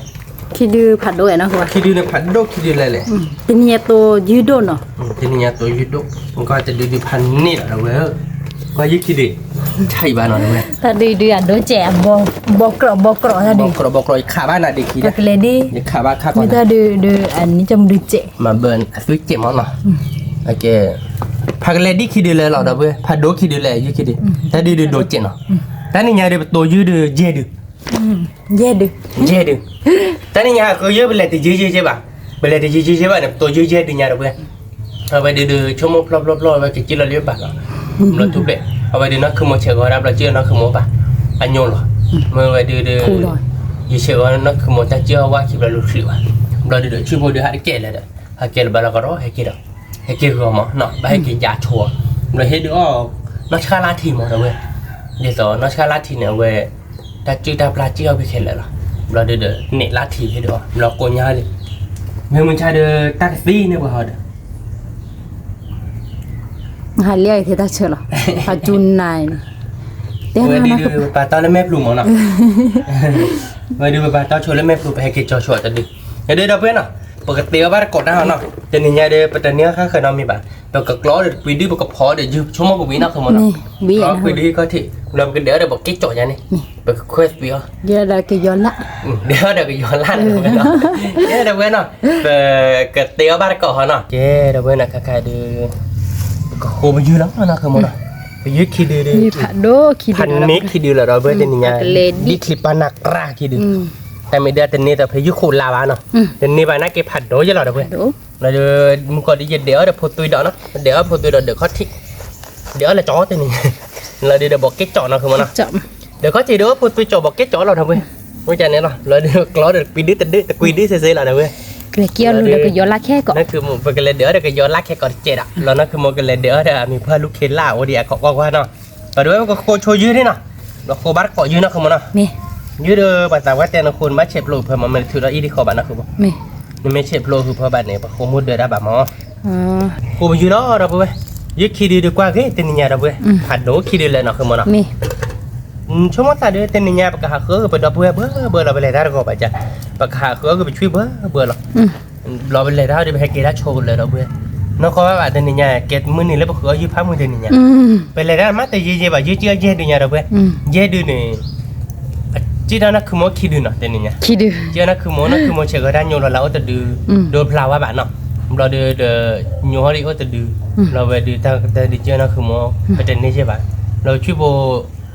khi đưa phạt đồ nó không khi đưa nó phản đốt khi đưa lại lại tên nhà tôi dưới đồ nó tên nhà tôi dưới đốt còn coi tên đưa phản này là đọc về coi giúp khi đi chạy bà nói vậy ta đi ăn đồ trẻ bò cỏ ta đi bọc rồi khá ba là đi kia cái lên đi khá ba khá người còn ta đưa ăn trong đồ trẻ mà bên suy chém món nào ok phát lên đi khi đi lên lò đó với phát đố khi đi lên như khi đi ta đi được đồ chém nào ta đi nhà đi tôi dưới được dê được dê được ta đi nhà có dưới bên này thì dưới dê bà bên này thì dưới bà này tôi dưới dê đi nhà được với ở bên đi được cho một lop và cái chỉ là liếc bà là thuốc đấy ở bên đi nó không một chợ gọi là chưa nó không một bà anh nhôn rồi mà về đi được như chợ nó không một ta chưa qua khi là lụt xỉu rồi đi được chuyên môn được hai cái là đấy hai cái là bà là có đó hai cái đâu hay kêu gồm nó ba hay kêu giả chùa rồi hết nữa nó khá là thì mà rồi bây giờ nó khá là thì nữa về ta chưa ta pla chưa bị khen lại rồi để nệ lá thì hết được nó cô nhá đi mình trai được taxi nữa bảo được hai lia thì ta chờ là ta chun này người đi đưa bà tao lên mép luôn mà nó người đưa bà tao chơi lên mép luôn hay kêu cho ta đi cái đây đâu biết nào bậc tiêu bắt cột ra nó cho nên nhà đây bậc này khác khởi nào mi bạn bậc cực ló được quý đi bậc khó để giúp số một quý nào không mà nó có quý đi có thể làm cái đỡ để bậc cái chỗ nhà này bậc khoe bia giờ là cái gió lạ đỡ được cái gió lạ được cái đó cái đâu biết nào về cái tiêu bắt cột nó cái đâu biết là cái đưa khô bao nhiêu lắm nó không mà nó bây giờ khi đưa thành nét khi đưa là rồi với tên nhà đi clip panak ra khi đưaแต่ไม่ได้แต่นี่แต่พายุโคลาวาเนาะแต่นี่บ้านนักเก็บผัดโดยจะหรอเด้อเว้ยเราจะมึงก็ได้เดี๋ยวเดี๋ยวพอตุยดอกเนาะเดี๋ยวพอตุยดอกเดี๋ยวเขาทิ้งเดี๋ยวlà chó tên nàyเราเดี๋ยวบอกเก็ตจ่อเนาะคือมันเนาะเดี๋ยวเขาchỉ đứaพอตุยจ่อบอกเก็ตจ่อเราทำเว้ยไม่ใช่เนี่ยเนาะเราเดี๋ยวล้อเดี๋ยวปีนี้แต่กุยนี้เซ่ๆเราเด้อเว้ย cái kia luôn là cái gió lá khé cọ นั่นคือมันเป็นเดี๋ยวเดี๋ยวก็ย้อนลักแค่ก่อนเจ็ดอ่ะแล้วนั่นคือมันเป็นเดี๋ยวเดี๋ยวมีเพื่อนลูกเคนล่าโอเดียก็ว่าเนาะแต่ด้วยมันก็โคโชยืดนี่เนาะเราโคบัตรเกาะยืดเนาะคือมันเนาะ nè ยืดภาษาว่าแต่ละคนมาเช็ดโลเพื่อมันถือเราอีที่ขอบัตรนะคือบ่ nè นี่ไม่เช็ดโลคือเพราะบัตรเนี่ยเขามุดเดือดแบบหมอ à กูไปยืดเนาะเราไปยืดขี้ดีดีกว่าเฮ้ยเต็นนิยาเราไปหัดโดขี้ดีเลยเนาะคือมันเนาะ nè ช่วงวันตาเดือนเต็นนิยาปากกาเขือไปดับเบื่อเราไปเลยได้ก็ไปจ้ะปากกาเขือก็ไปช่วยเบื่อหรอเราไปเลยได้เดี๋ยวไปให้เกล้าโชว์เลยเราเบื่อnó có các bạn tên nhà kếtมือนี่แล้วบ่คือยืพักมือtên nhà ไปเลยได้มาแต่ยืบ่ยืเจือเนี่ยเราเว้ยยืดูนี่จีน่ะคือหมอคิดดูเนาะtên nhà ขี้ดื้อ เจือน่ะคือหมอเชกได้โยเราจะดูโดนพลาวบ้านเนาะเราเดโยฮอริก็จะดูเราไปดูแต่เจือน่ะคือหมอเป็นนี่ใช่ป่ะเราช่วยโบ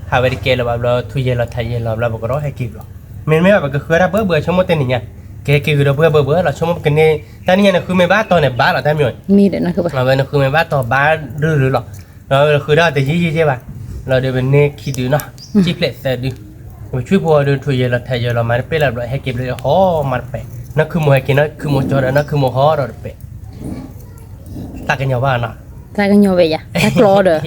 หาเวริเกลแบบเราทุยเยลไทยเยลเราบอกเราให้กินหรอไม่แบบก็คือเราเบื่อชั่วโมงเต็มเนี่ยเกคือเราเบื่อเราชั่วโมงกันเนี่ยแต่นี่นะคือไม่บ้าตอนเนี่ยบ้าเราได้ไหมมีเด้อนะคือบ่เราเป็นคือไม่บ้าต่อบ้าหรือหรอเราคือเราแต่ยี่ใช่ป่ะเราเดี๋ยวเป็นเนี่ยคิดดูนะจิ๊บเล็ดแต่ดูช่วยพอเดินทุยเยลไทยเยลมาเป็นแบบให้กินเลยห่อมันเปะนั่นคือโมให้กินนั่นคือโมจอดนั่นคือโมห่อเราเปะตากันยาวบ้านนะตากันยอเวยะตากลอเด้อ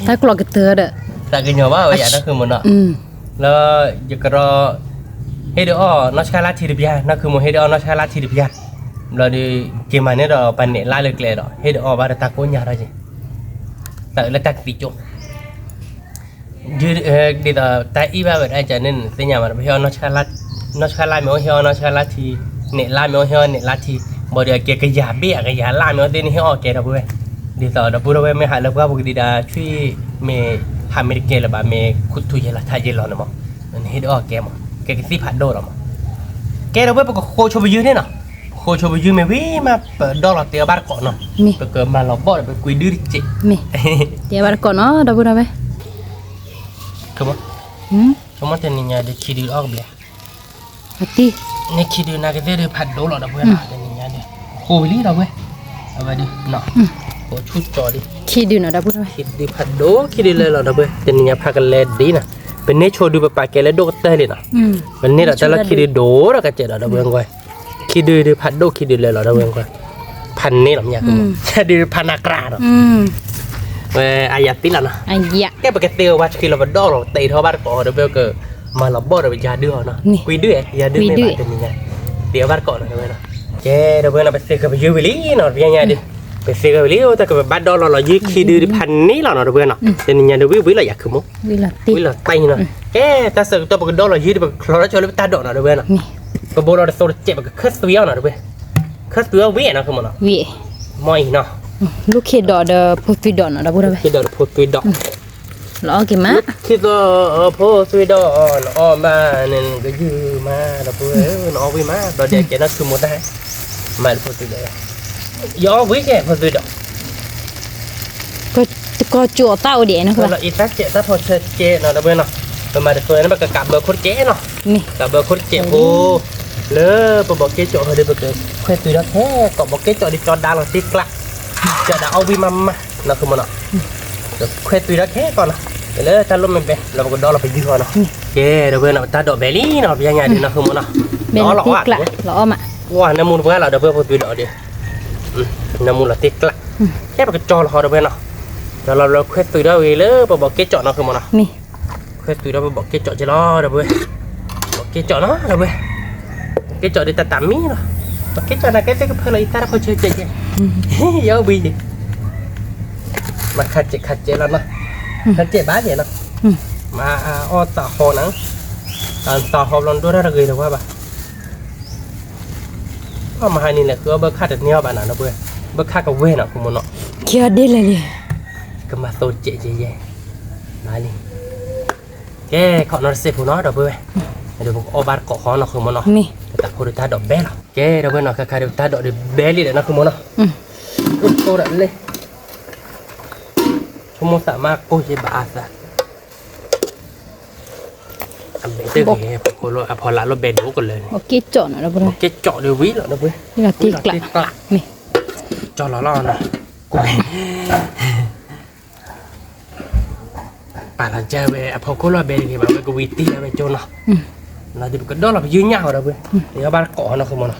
ตากลอกระเตอเด้อตากันยาวบ้านอย่างนั่นคือมันอ่ะแล้วอยากรอเฮดออนอชคาลาทีดิบยานั่นคือโมเฮดออนอชคาลาทีดิบยาเราดีเกมมันเนี่ยเราปันเนี่ยลายเล็กเลยเราเฮดออบาร์ตาโกนยาอะไรจีแต่เล็กตักติจงยืดดีต่อแต่อีแบบไอ้จันนี่สิ่งอย่างมันเฮดออนอชคาลาไม่เฮดออนอชคาลาทีเนี่ยลาไม่เฮดออนเนี่ยลาทีบริเกกยาเบี้ยกยาลาไม่เฮดอนี่เฮดออเกเราเว้ยดีต่อเราพูดว่าไม่หาเราก็บอกดีดาช่วยเมย์ฮามิเกลแบบเมย์คุดทุยละทายเยลอนมั้งมันเฮดออเกมั้งเกสิผัดโดเรามั้งเกเราเว้ยปกโคชไปยืนเนี่ยเนาะโคชไปยืนไม่วิ่งมาเปิดดอกเราเตียบ้านก่อนเนาะไปเกิดมาเราบ่อยไปคุยดื้อจิมีเตียบ้านก่อนเนาะเราพูดอะไรคือมั้งชั่วโมงเท่านี้เนี่ยเด็กคิดดูออกเลยฮัตตี้เนี่ยคิดดูนะก็ได้ผัดโดเราเว้ยนะเท่านี้เนี่ยโควิลี่เราเว้ยเอาไปดิเนาะโคชุดจอดิคิดดูนะเราพูดอะไรคิดดูผัดโดคิดดูเลยเราเว้ยเท่านี้พักกันเลยดีนะเป็นเนี่ยโชว์ดูแบบปากแกเลยโดก็เตะเลยนะเป็นเนี่ยเราแต่ละคิดดูโดเราก็เจอเราเว้ยก่อนคิดดูผัดโดคิดดูเลยเราเว้ยก่อนพันนี่หรอเนี่ยคือจะดูพันอากาศเนาะอายาติละนะอายะแกไปเตียวว่าคือเราเป็นดอกเราเตะเท่าบ้านก่อนเราเว้ยก็มาเราบ่เราเป็นยาดื้อเนาะคุยดื้อยาดื้อไม่บาดเป็นยังไงเดี๋ยวบ้านก่อนเราเว้ยเนาะแกเราเว้ยเราไปเสียกับไปยืมวิลี่เนาะเป็นยังไงดิไปเสียกับวิลี่แต่กับบ้านดอกเรายืดคิดดูพันนี่เราเนาะเว้ยเนาะเป็นยังไงดูวิเราอยากคือมั้งวิเราไตเนาะแกแต่เสือตัวปกดอกเรายืดแบบเราจะเลยตาดอกเนาะเว้ยเนาะก็โบเราจะโซ่เจ็บกับคัสตัวเนาะเว้ยคัสตัวเว้ยเนาะคือมันเนาะเว้ยมอยเนาะลูกคิดดอกเดอพูดดอกเนาะเราพูดอะไรคิดดอกพูดดอกแล้วกี่มั้ยคิดว่าพูดดอกอ้อมบ้านนี่ก็ยืมมาเราพูดน้องวิ่งมาตอนเด็กแกนั่งคือหมดได้มาพูดดอกย้อนวิ่งแกพูดดอกก็จั่วเต้าเดี๋ยวนะครับเราอีทักเจถ้าพอเจเนาะเราเว้ยเนาะประมาณตัวนั้นมันก็กลับเบอร์คนเจเนาะกลับเบอร์คนเจโอ้เลยพอบอกเกจเขาเดี๋ยวไปเกิดแค่ตัวนั้นแค่ก็บอกเกจดิจอดดาวเราติกละจะดาวเอาวิมัมมาเราคือมันเนาะแค่ตัวนั้นแค่ก่อนนะเลยถ้าล้มมันไปเราก็ดอเราไปยืดก่อนเนาะเจ้เดี๋ยวเพื่อนเราตัดดอกเบลลี่เนาะยังไงเดี๋ยวนะคือมันเนาะล้อหล่ออ่ะล้อมาว่าน้ำมูลเพื่อนเราเดี๋ยวเพื่อนพอตัวดอกเดี๋ยวน้ำมูลเราติกละแค่ไปจอเราเดี๋ยวเพื่อนเนาะเราแค่ตัวนั้นเวเลยพอบอกเกจเนาะคือมันเนาะแค่ตัวนั้นบอกเกจจะรอเดี๋ยวเพื่อนบอกเกจเนาะเดี๋ยวเพื่อนcái chỗ đi ta tắm mí rồi cái chỗ này cái phải lấy ta phải chơi chơi yêu bi gì mà khát chế lắm mà khát chế bá vậy lắm mà o tàu hồ nắng tàu hồ lần đôi ra gửi được qua bà mà hai này là cứ bơ khát được nhau bà nào nó bơ bơ khát cả quê nào cũng muốn nọ kia đi là gì cái mà tôi chế vậy nói đi cái họ nó sẽ phụ nó đâu bơเดี๋ยวผมเอาบาร์เกาะเขาเนาะคือมันเนาะแต่คนที่ตาดอกเบลล์แกเราเป็นเนาะใครๆเดี๋ยวตาดอกเบลลี่เดี๋ยวนะคือมันเนาะโตดันเลยชั่วโมงสามารถโก้ยบาสอะอันเบลล์เงี้ยพอเราพอละเราเบลล์กันเลยโอเคเจาะนะเราเพื่อนโอเคเจาะเดี๋ยววิแล้วนะเพื่อนนี่ก็ตีกลับนี่เจาะล้อๆนะกูป่าหลังจากเบลพอคนเราเบลล์แบบก็วิตีแล้วไปโจนเนาะเราจะก็ดอเราไปยืนยาวเราเพื่อนเดี๋ยวบ้านเกาะเราคือมัน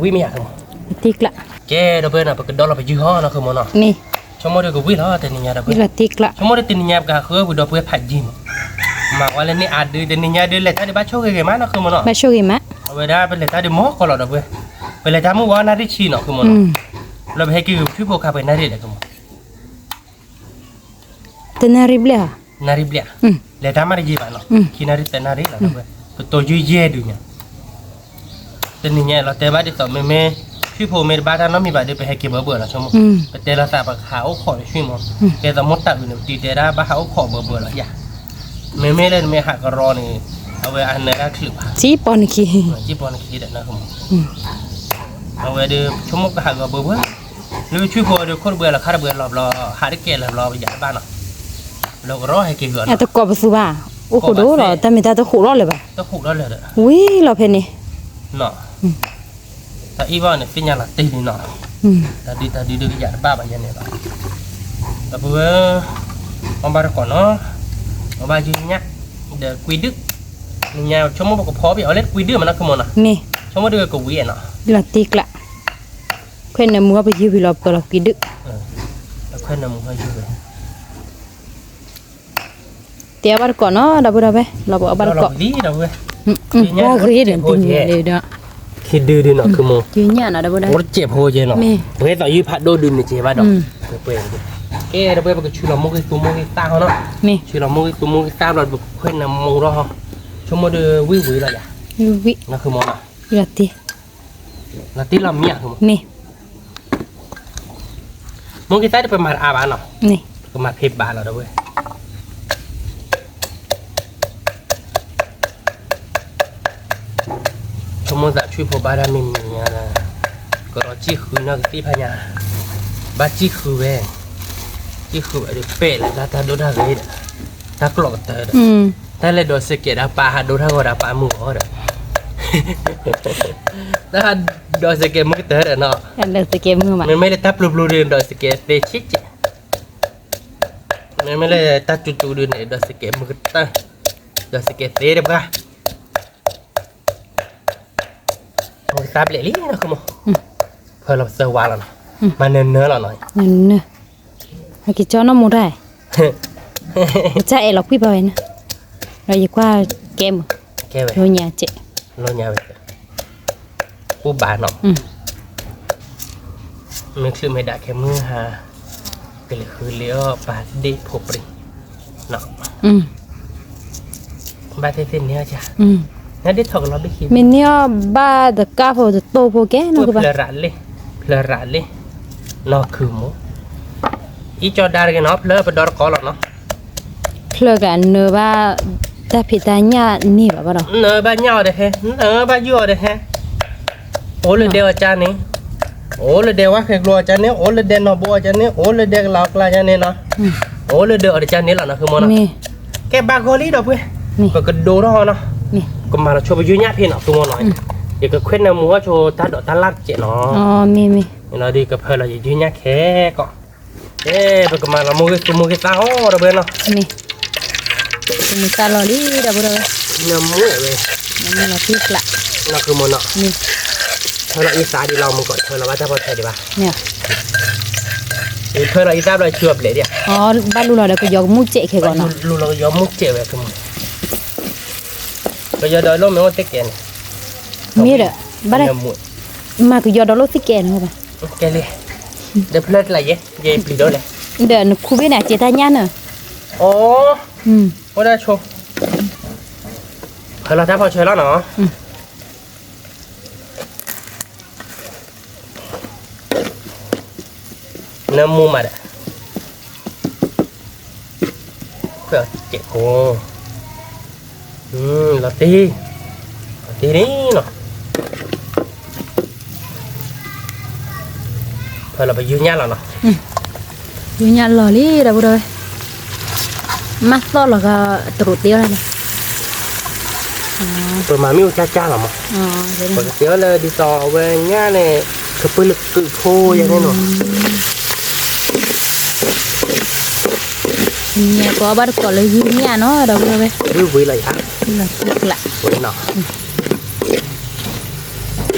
วิ่งไม่อยากคือมันติกละแกเราเพื่อนเราไปก็ดอเราไปยืนห้อเราคือมันนี่ชั่วโมงเดียวก็วิ่งแล้วแต่นี่เราเพื่อนติกละชั่วโมงเดียวตีนี่ก็คือเราเพื่อนผัดยิมมาว่าเล่นนี่อาจดูแต่นี่เดือดเลยถ้าเดี๋ยวบ้านโชว์กี่มั้ยเราคือมันบ้านโชว์กี่มั้ยเอาไว้ได้เป็นเลยถ้าเดี๋ยวหม้อก็เราเพื่อนเป็นเลยถ้าเมื่อวานนาฬิชีเนาะคือมันเราไปให้กี่ช่วยพวกข้าไปนาฬิเลยคือมันแต่นาฬิเบลนาฬิเบลเลยถ้ามาได้ยี่บ้านเนาะขี้นาฬิแต่นาฬิเราเพื่อนตัวยืดเย่ดูเนี่ยแต่นี่เนี่ยเราแต่บ้านเด็กต่อไม่ช่วยพ่อแม่บ้านเราไม่บ้านเด็กไปให้เก็บเบื่อแล้วชั่วโมงแต่เราสาบขาวขอช่วยมั้งแกจะมดตัดอยู่เนี่ยตีแต่ได้บ้านเขาขอเบื่อแล้วอย่าไม่เล่นไม่หักกระรอนี่เอาไว้อันนั้นคลิปจีปอนขี้เด็ดนะครับเอาไว้เดี๋ยวชั่วโมงก็หักเบื่อหรือช่วยพ่อเดี๋ยวคนเบื่อแล้วข้าเบื่อรอหาได้เกลี่ยรอไปย้ายบ้านเนาะ เราก็รอให้กินก่อน à tôi có bớt su ba ô khổ đó rồi ta mình ta tôi khổ đó rồi bà ต้องขุกแล้วเลยเด้อ ui là phê này เนาะแต่อีว่าเนี่ยเป็นยังไงตีนี่เนาะแต่ดีดูอยากบ้าแบบนี้ป่ะแต่เพื่อมาบ้านก่อนเนาะมาบ้านยืนเนี่ยเดี๋ยวคุยดึกเนี่ยชั่วโมงก็พอไปเอาเล็ดคุยดึกมันนะคือมันอ่ะ nè ชั่วโมงเดียวก็วิ่งเนาะ là tiếc lạ khuyên là mua bây giờ vì lọp là kỳ đựng แล้วค่อยนำมือให้ยืน tia bắt cỏ nó đâu đâu bé lọp ở bắt เรา cỏ ดีเราเว้ย qua cái đến tình để đó คิดดื้อเนาะคือโม chứ nhà nó đâu โอ้ đây เจ็บโหเจเนาะเฮ้ยต่อยืดพัดโดดึงเนี่ยเจ็บบ้าดอกเปลี่ยนเราไปกับชื่อเราโมกิตัวโมกิตาเขาเนาะ nè ชื่อเราโมกิตัวโมกิตาเราแบบค่อยนำมงรอเขาชั่วโมงเดียววิ่งเลยอ่ะ vị นั่นคือโมอ่ะ là tia แล้วที่เราเมียคือโม nè โมกิตาจะเป็นมาอาบานเนาะ nè เป็นมาเพบบานเราเด้อเว้ยชั่วโมงจะช่วยพอบารามินเนี่ยนะก็รอจี้คืนนักตีพญาบาจี้คือเว้ยจี้คือไอ้เป็ดแล้วถ้าโดนทางเลยถ้ากลอกเตอร์ ถ้าเลยโดนสเก็ตปลาหาดูทางก็ได้ปลาหมูก็ได้ถ้าโดนสเก็ตมันก็เตอร์เนาะ là cái kem mưa mà มันไม่ได้ตับลูบๆเดินโดนสเก็ตเตะชิดมันไม่ได้ตัดจู่ๆเดินโดนสเก็ตมันก็ตั้งโดนสเก็ตเตะได้ปะมันตับเละลี่นะคุณหมอพอเราเซอร์วาแล้วเนาะมันเนื้อเราหน่อย nè cái cho nó mua đây chạy lọc quý bơi nè rồi đi qua kem แก้ไว้ rồi nhà chị เราเนี่ยไปผู้บาเนาะมันคือไม่ได้แค่มือหาก็เลยคือเลี้ยวปาเด็กผมปริเนาะบาเต้นเนี่ยจ้ะนั่นได้ถอดเราไปคิด mình nhớ ba the cà phê the tô phô ké nó เพ cái ล bà ระเลยเพลระเลยเนาะคือหมูอีจอดาร์กันเนาะเพลไปดอร์กอลเนาะ phê cả nửa ba ta phải ta nhà nỉ bà bắt đầu เนอบ้านยอดเลยเนอบ้านยอดเลยโอ้เลยเดียวอาจารย์นี่โอ้เลยเดียวว่าใครกลัวอาจารย์นี่โอ้เลยเดียวนอบัวอาจารย์นี่โอ้เลยเดียวหลอกอาจารย์นี่เนาะโอ้เลยเดียวอาจารย์นี่แหละนะคือมัน nè แกบาโกลีดอกเว้ย nè ก็กระโดดเนาะ nè ก็มาโชว์ไปยืนยัดพี่เนาะตัวหน่อยเดี๋ยวก็เคลื่อนในมือโชว์ตาดอกตาลัดเจ๋เนาะ mì mì เราดีกับเพื่อนเรายืนยัดแค่ก็ไปก็มาเรามือตัวมือตาโอ้เราเบนเนาะ nè mình ta lo đi đâu bắt đầu เนื้อมือเว้ย nó là tiếc lạ เราคือมันเนาะ nè เธอเราอีสานดีเรามึงก่อนเธอเราว่าจะพอใจดีป่ะ nè เธอเราอีสานเราเชื่อเลยเดียว ba lu là cái giò mu chạy khi còn nó ลูเรายอมมุกเจ๋เว้ยคือมึงก็ยอดอยลงไม่ว่าเต็กแกน mi rồi ba đây เนื้อมือ mà cái giò đó lốt tiếc kèn không bà แกเลยเดี๋ยวเพลิดอะไรเย่เย่ปลีโดเลย để nó khu bên này chị ta nhăn nữa อ๋อก็ได้โชว์เธอเราถ้าพอเชื่อแล้วเนาะเนื้อมูมาเด้อเพื่อเจ็บหัวลอตตี้นี่เนาะเพื่อเราไปยืนยันแล้วเนาะ ยืนยันรอลี่เดี๋ยวเลยมัสโตแล้วก็ตรุดเดียวเลย เปิดมาไม่รู้จ้าหรอมั้ง อ๋อเดี๋ยว เปิดเสียเลยดีต่อเว้ยง่ายเนี่ยคือปืนลึกกึ่งโพอย่างนี้เนาะ nhà có bắt có lấy gì nhà nó đâu rồi วิววิเลยฮะ là tiếc lạ เว้ยเนาะ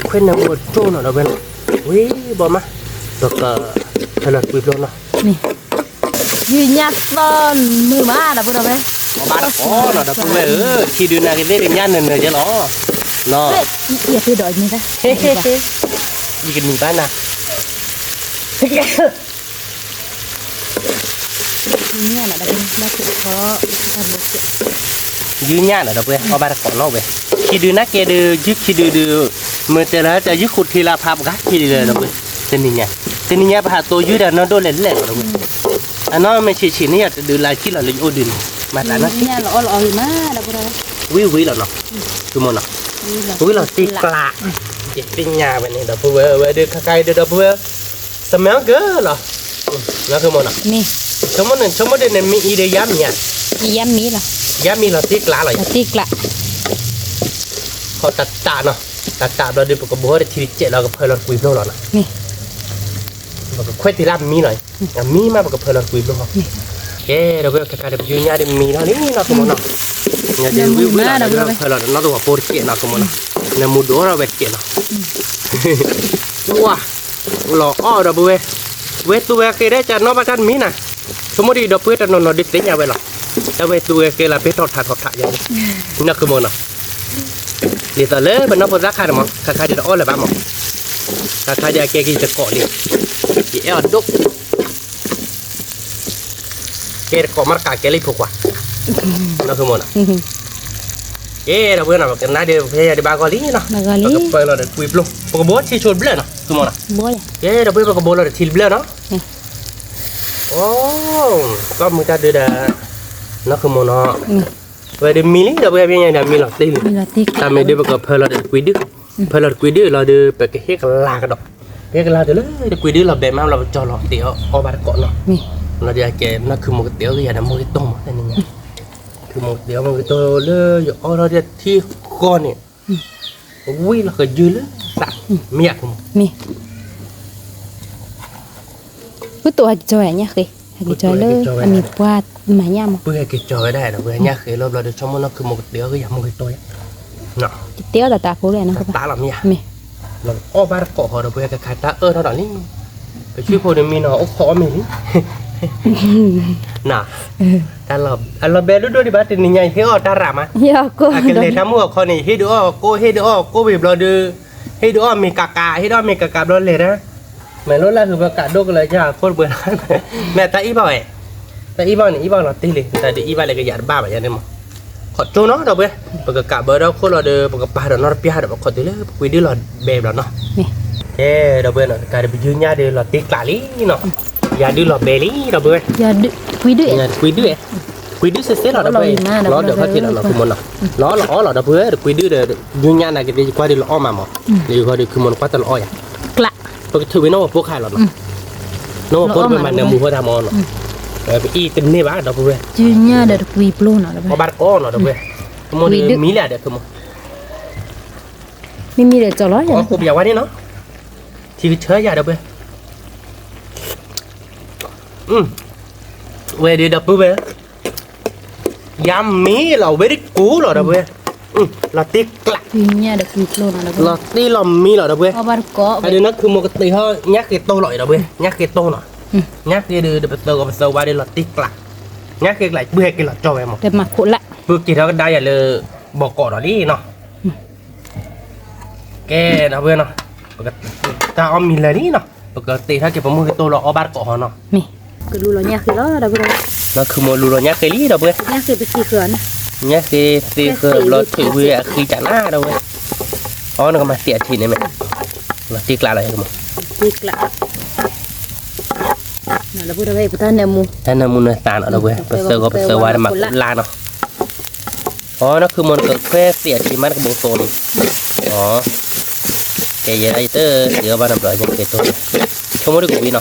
เพื่อนน่ะอวดโจ้เนาะเราเป็นวิบอกมาตัวก็เธอหลับวิบลงเนาะ nè gì nhà son mười má đâu rồi บ้านอ๋อเนาะแต่เพื่อนที่ดูนากันได้เป็นย่านนึงเลยจ้ะเนาะเนาะ อย่าไปดอยนี่นะ ยี่กันมีบ้านนะ เนี่ยนะได้ได้ถูกเพราะทำบุญ ยืนยันเหรอเพื่อนเอาบ้านก่อนเนาะเว้ยคิดดูนะแกดูยึดคิดดูเมื่อแต่ละจะยึดขุดทีละภาพกัดคิดเลยเนาะเว้ยเต็มนี่พาตัวยืดเนาะโดนเล่นเนาะเว้ยอันนั้นไม่ฉีดนี่จะดูลายคิดเราเลยโอดินมาแต่นั้น เนี่ยเราเอามาได้บ่ได้ วิวเหรอเนาะคือมันเนาะวิวเราตีกลาเจ็บปิ้งยาไปนี่เดี๋ยวเพื่อนเดี๋ยวใครเดี๋ยวเพื่อนสมัยเก๋เหรอแล้วคือมันเนาะ นี่ Cuma dia mi ide yamnya. Yummy lah. Yami là tiếc lá rồi. Tik lah. Họ tạ nó. Tạ đó đi cái bố thì chết là cái phơi là quỳ luôn rồi. Nè. Mà cái khoét thì làm mi rồi. Mi mà cái phơi là quỳ luôn. Cái đó cái đẹp như nhà đi mi nó nó không nó. Nhà đi quỳ là nó phơi là nó đồ bột chết nó không nó. Nó mua đồ ra vẹt chết nó. Wow. Lò o đó bùi. Vẹt tụi cái đấy cho nó bắt ăn mi nè. Cuma di dapur itu nó đi tính nhà vậy là. Tao về tụi cái là biết thọt thả vậy. Nó cứ muốn nào. Đi tới lấy bên nó có rác khai mà, khai đi đó là ba mà. Khai đi cái gì cọ đi. Thì ở đúc. Cái cọ mắt cả cái lấy phục quả. Nó cứ muốn nào. Cái đó bữa nào cái này đi ba gói lý nó. Ba gói lý. Cái là được quỳ luôn. Cái bố chỉ chôn bể nó. Cứ muốn nào. Bố này. Cái đó bữa cái bố là được thịt bể nó. Có người ta đưa ra nó không muốn nó vậy thì mì đó bây giờ là mì lọt tê ta mới đưa vào phơi là để quý đức là đưa về cái hết là cái đó hết là từ lớn để quý đức là bề mau là cho lọt tiểu o ba cọ nó đi kề nóคือmột cái tiểu cái là một cái tôm thế nàyคือmột tiểu một cái tôm lơ o nó đi thi con này ui là cái dưa lơ sẵn miệng Mì. Cứ tụi hạt trời nhá kì. Hạt trời lơ mì qua mà nhâm. Bữa cái trời đây là bữa nhá khi lúc là được trong nóคือmột tiểu cái một cái tôi nó Tiếu là ta phố này nó các bạn. ta làm nha Mì. là o ba cọ họ được bữa cái khai ta nó đó lính cái chuyện phụ mình nó khó mình nè ta là bé đôi đi bắt thì nhảy thế ở ta làm à Dạ cô. cái này tham mua con này hết đứa cô bị lo đưa hết đứa mình cà lo lệ đó mẹ nói làคือcả đôi cái là con bữa mẹ ta ý bảo ấy ta ý bảo là tí liền ta đi ý bảo là cái dạng ba vậy nên mà họ cho nó đâu bé bởi cả bữa đó cô là đưa bởi ba đó nó bia được họ tí lên quý đứa là bèm đó nó thế đâu bé nó cái được dưới nhà đưa là tí cả lý nó nhà đưa là bè lý đâu bé Dạ quý đứa sẽ là đâu bé nó được phát triển là không muốn nó là đâu bé được quý đứa được dưới nhà này cái gì qua đi là o mà đi qua đi không muốn qua tao là o à Lạ. cái thứ với nó là phúc hai là nó phúc với mình là mua hoa tham on cái y tình này bác đâu bé Chứ nha được quỳ luôn nó có ba con nó đâu bé mua đi mí là được không Mimi để cho nó có cục dầu quá đi nó thì chơi ra đâu bé về đi đập bé mí là bé cú rồi đâu bé là tiếc lạ Chứ nha được quỳ luôn nó là tí làm mí là đâu bé có ba có cái nóคือmột cái tí hơi nhắc cái tô lại đâu bé nhắc cái tô nọ nhắc cái đưa được tàu qua đây là tiếc lạ nhắc cái lại bê cái là cho em một đẹp mặt khổ lạ bước chỉ đó đây là bỏ cỏ đó đi nó cái đó bên nó ta om mình là đi nó cái tí thay cái phần mua cái tô là o bát cỏ họ nó Mì. Cứ lùi nhá cái đó đâu có nó cứ mua lùi nhá cái lý đâu bên nhá cái bị khởi nhá cái lo thử về khi chả ná đâu bên nó có mà tiệt thì này mẹ là tiếc lạ lại không tiếc lạ là bữa đây của ta nè mua tàn ở đâu bên bây giờ qua mà la nó nóคือมันแค่เสียที่มันก็บ่โซนcái gì đây tớ sửa ba năm rồi những cái tôi không có được của nó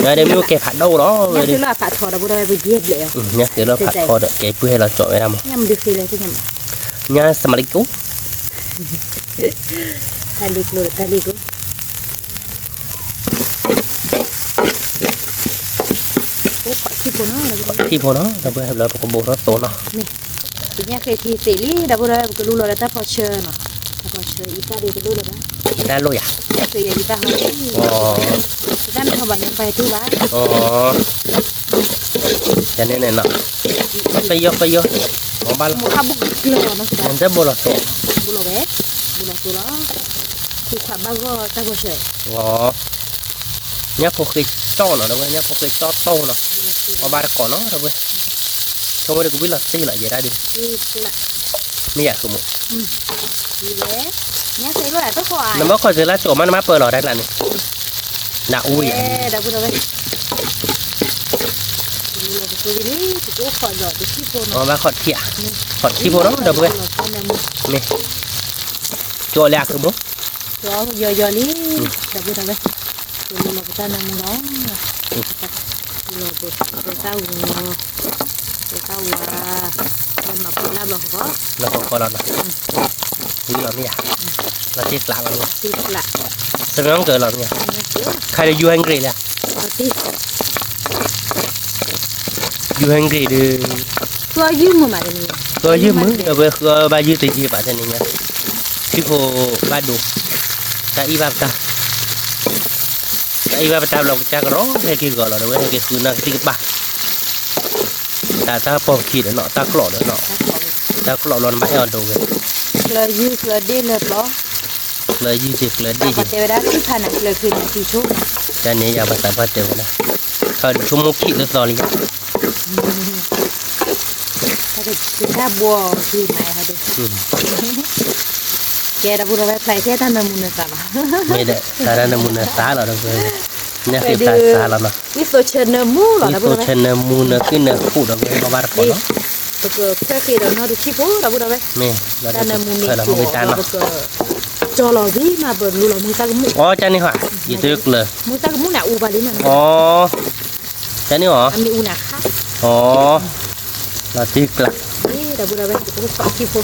ngày đêm mua cái phạt đâu đó rồi đi là phạt thò đâu đây bị giết lệ nhá cái đó phạt thò được cái bữa hay là chọn cái nào nhắm được gì đây chứ nhắm nhá samaliku taliku khi phố nó đâu bữa là có bộ nó tổ nó nhá cái thì tỷ lý đâu đây cái lúa là ta phò chơi mà phò chơi ít ta đi cái lúa là đã lôi à cái gì ta hỏi ta mình không bao nhiêu phải thu bá cho nên này nọ phải vô có ba một hộp lúa nó nên rất bồ lọt tổ bùa bé bùa tổ đó thì khoảng bao giờ ta có chơi nhá phục cái to nó đâu nhá phục cái to nó có ba cỏ nó đâu không có được biết là tí lại vậy ra đi mấy không một nhá thấy có là tốt khoai nó mất khỏi dưới lá chỗ mà nó mát bờ lò đây là này đã ui đã bữa đây ba khỏi thịa khỏi chi vô đó đâu bữa này chỗ lẹ không bố chỗ giờ lý đã bữa đây rồi mà người ta nằm đó lo bột tao làm mà cũng làm bằng có แล้วก็เราเนาะนี่เราเนี่ยเราที่กลางเราเนี่ย thịt lạ สมัยนั้นเกิดเราเนี่ย ใครจะยูฮังกีเลย thịt ยูฮังกีดู tua dư mà cái này ก็ยืมมือเออเบอร์บายืมตีจีบาเจนี่เนี่ยที่โคบาดูแต่อีบาตาแต่อีบาตาเราจะกร้องให้กี่ก่อนเราด้วยให้กี่คืนนักตีบ้าแต่ถ้าปอกขีดเนาะตากหลอดเนาะตากหลอดร้อนไม่เอาดูเลย là dư là đi là đó เลยยืดเลยดี và thế đó cái phần này là khi này thì chút แต่นี้อย่ามาใส่ผ้าเตียวนะเขาชั่วโมงขีดแล้วซอลี่ cái ta bùa thì mày hả được kẻ đã bùa phải phải thế ta nằm muốn sao ไม่ได้แต่นั้นมันน่ะสาเราเลยเนี่ยคือสาเราเนาะ cái số chân nó mua là นี่ bùa ตัวเชนมูนขึ้นเนี่ยพูดเราเลยมาบาร์ก่อนเนาะ cái cái khi đó nó được chi phố là bùa phải นี่เรา ta ได้ nằm muốn เราไม่จานเนาะ cho lò gì mà bữa luôn là mua ta cũng mua อ๋อจานนี้เหรอยี่ตึกเลย mua ta cũng mua nào u vào đấy mà อ๋อจานนี้เหรอ ăn đi u nào khác อ๋อเราที่กลับ นี่ดับเบิลเวก็ต้องขี้โฟ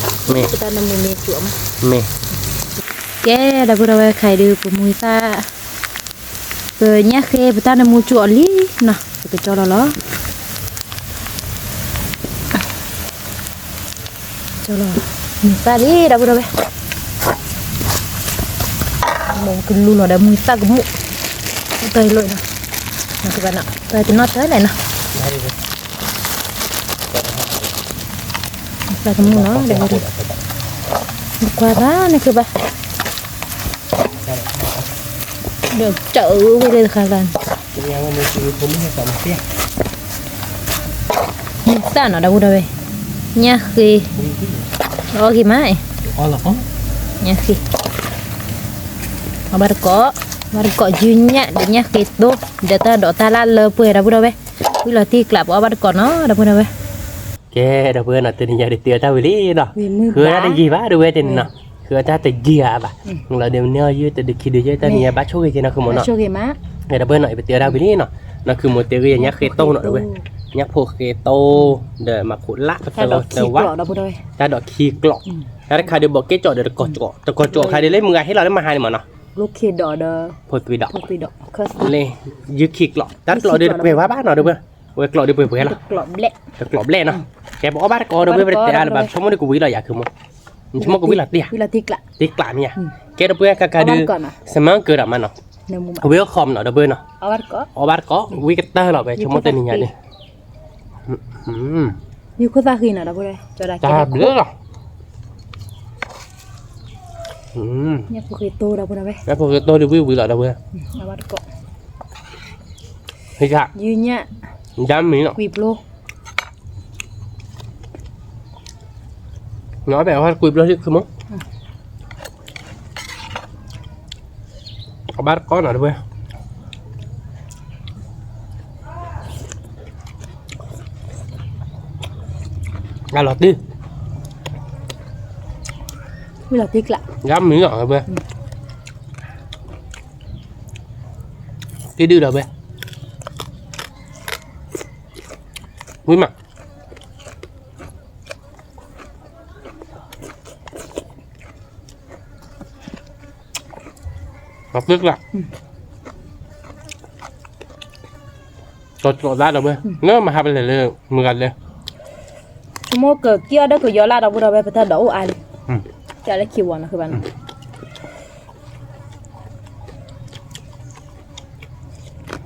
ก็ตอนนั้นมีจั่วมา นี่ แกดับเบิลเวใครดูปุ่มมือซ่าเปิดเนี่ยเคปตอนนั้นมูจั่วลี่นะไปจอแล้วเหรอจอแล้วมือซ่าลี่ดับเบิลเวมองขึ้นลูนเดี๋ยวมือซ่าก็มุเตยเลยนะนะคือแบบน่ะเตยจะนอดเตยไหนนะแต่ก็มุเนาะเดี๋ยวดูกว่าร้านนี่คือแบบเดี๋ยวเจอไปเลยค่ะกัน ยังไม่ซื้อผมไม่สนเสีย นี่ตาเนาะดาวดาวเนี่ยคือโอ้กี่ไม้ อ๋อเหรอ เนี่ยคือเอาบาร์โก้ยืนเนี่ยเดี๋ยวเนี่ยคือดูเดี๋ยวตาดอกตาลาเลเปื่อยดาวดาววิลาที่กลับเอาบาร์โก้เนาะดาวดาว แกเดี๋ยวเพื่อนตัวนี้อยากได้เตือนท่าวิลี่เนาะคือได้ยี่บ้าดูเวทีเนาะคือถ้าแต่ยี่อ่ะบ่ะเราเดี๋ยวเนื้อยืดแต่เด็กคิดดูเยอะแต่เนี่ยบ้าช่วยกันนะคือหมดเนาะ ช่วยมา เดี๋ยวเพื่อนหน่อยไปเตือนท่าวิลี่เนาะนั่นคือหมดเตือนอย่างเงี้ยเคโต้เนาะด้วยยักษ์พวกเคโต้เดี๋ยวมาขุดละ ถ้าดอกขี้กรอกดาวดาว ถ้าดอกขี้กรอกถ้าใครเดี๋ยวบอกเกจอดเดี๋ยวกดจ่อแต่กดจ่อใครเดี๋ยวเล่นมือให้เราได้มาหาเนี่ยมั้งเนาะ ลูกขี้ดอกเด้อ พอปีดอก พวกปีดอกเคส เลยยืดขี้กรอกตั้งกรอกเดี๋ยวไปว่าบ้านเนาะเดี๋ยวเพื่อนเว้ยกรอกเดี๋ยวไปเพื่อนละ กรอบเละ แต่กรอบเล่เนาะแกบอกว่าบ้านกรอกเดี๋ยวเพื่อนไปแต่แบบชั่วโมงเดียวกูวิ่งเลยอยากคือมั้งชั่วโมงกูวิ่งละเตี้ย วิลาที่กลับ ติ๊กกลามเนี่ยแกเดี๋ยวเพื่อนกากาดูสมัยเกิดอะมันเนาะ ในมุม เวลคอมเนาะเดี๋ยวเพื่อนเนาะ เอาบาร์โก้ อ๋อบ้านก็วิ่งกันเตอร์เนาะไปชั่วโมงเต็มนี่เนี่ยอยู่ก็ตาขี้เนาะดาวดาวจะได้ ตาเบลอเนาะเนี่ยพวกขี้โตดาวดาว แล้วพอตัวเดี๋ยววิ่งเลยเดี๋ยวเพื่อน เอาบาร์โก้ เฮ้ยจ้า ยืนเนี่ย ย้ำมีเนาะ กุยโปร nói về hoa quỳ lên không muốn có bát có nào đâu ra lọt đi วิลาที่กลับ dám miếng rồi bê cái đưa đâu bê quý mặt ngọt nước là trộn ra đâu bê nếu mà hai bên này mười gần lên ชั่วโมงเกิดเกี่ยวได้ก็ย้อนลาดาวดาวไปถ้าดอกอะไรจะได้คิวนะคือบ้าน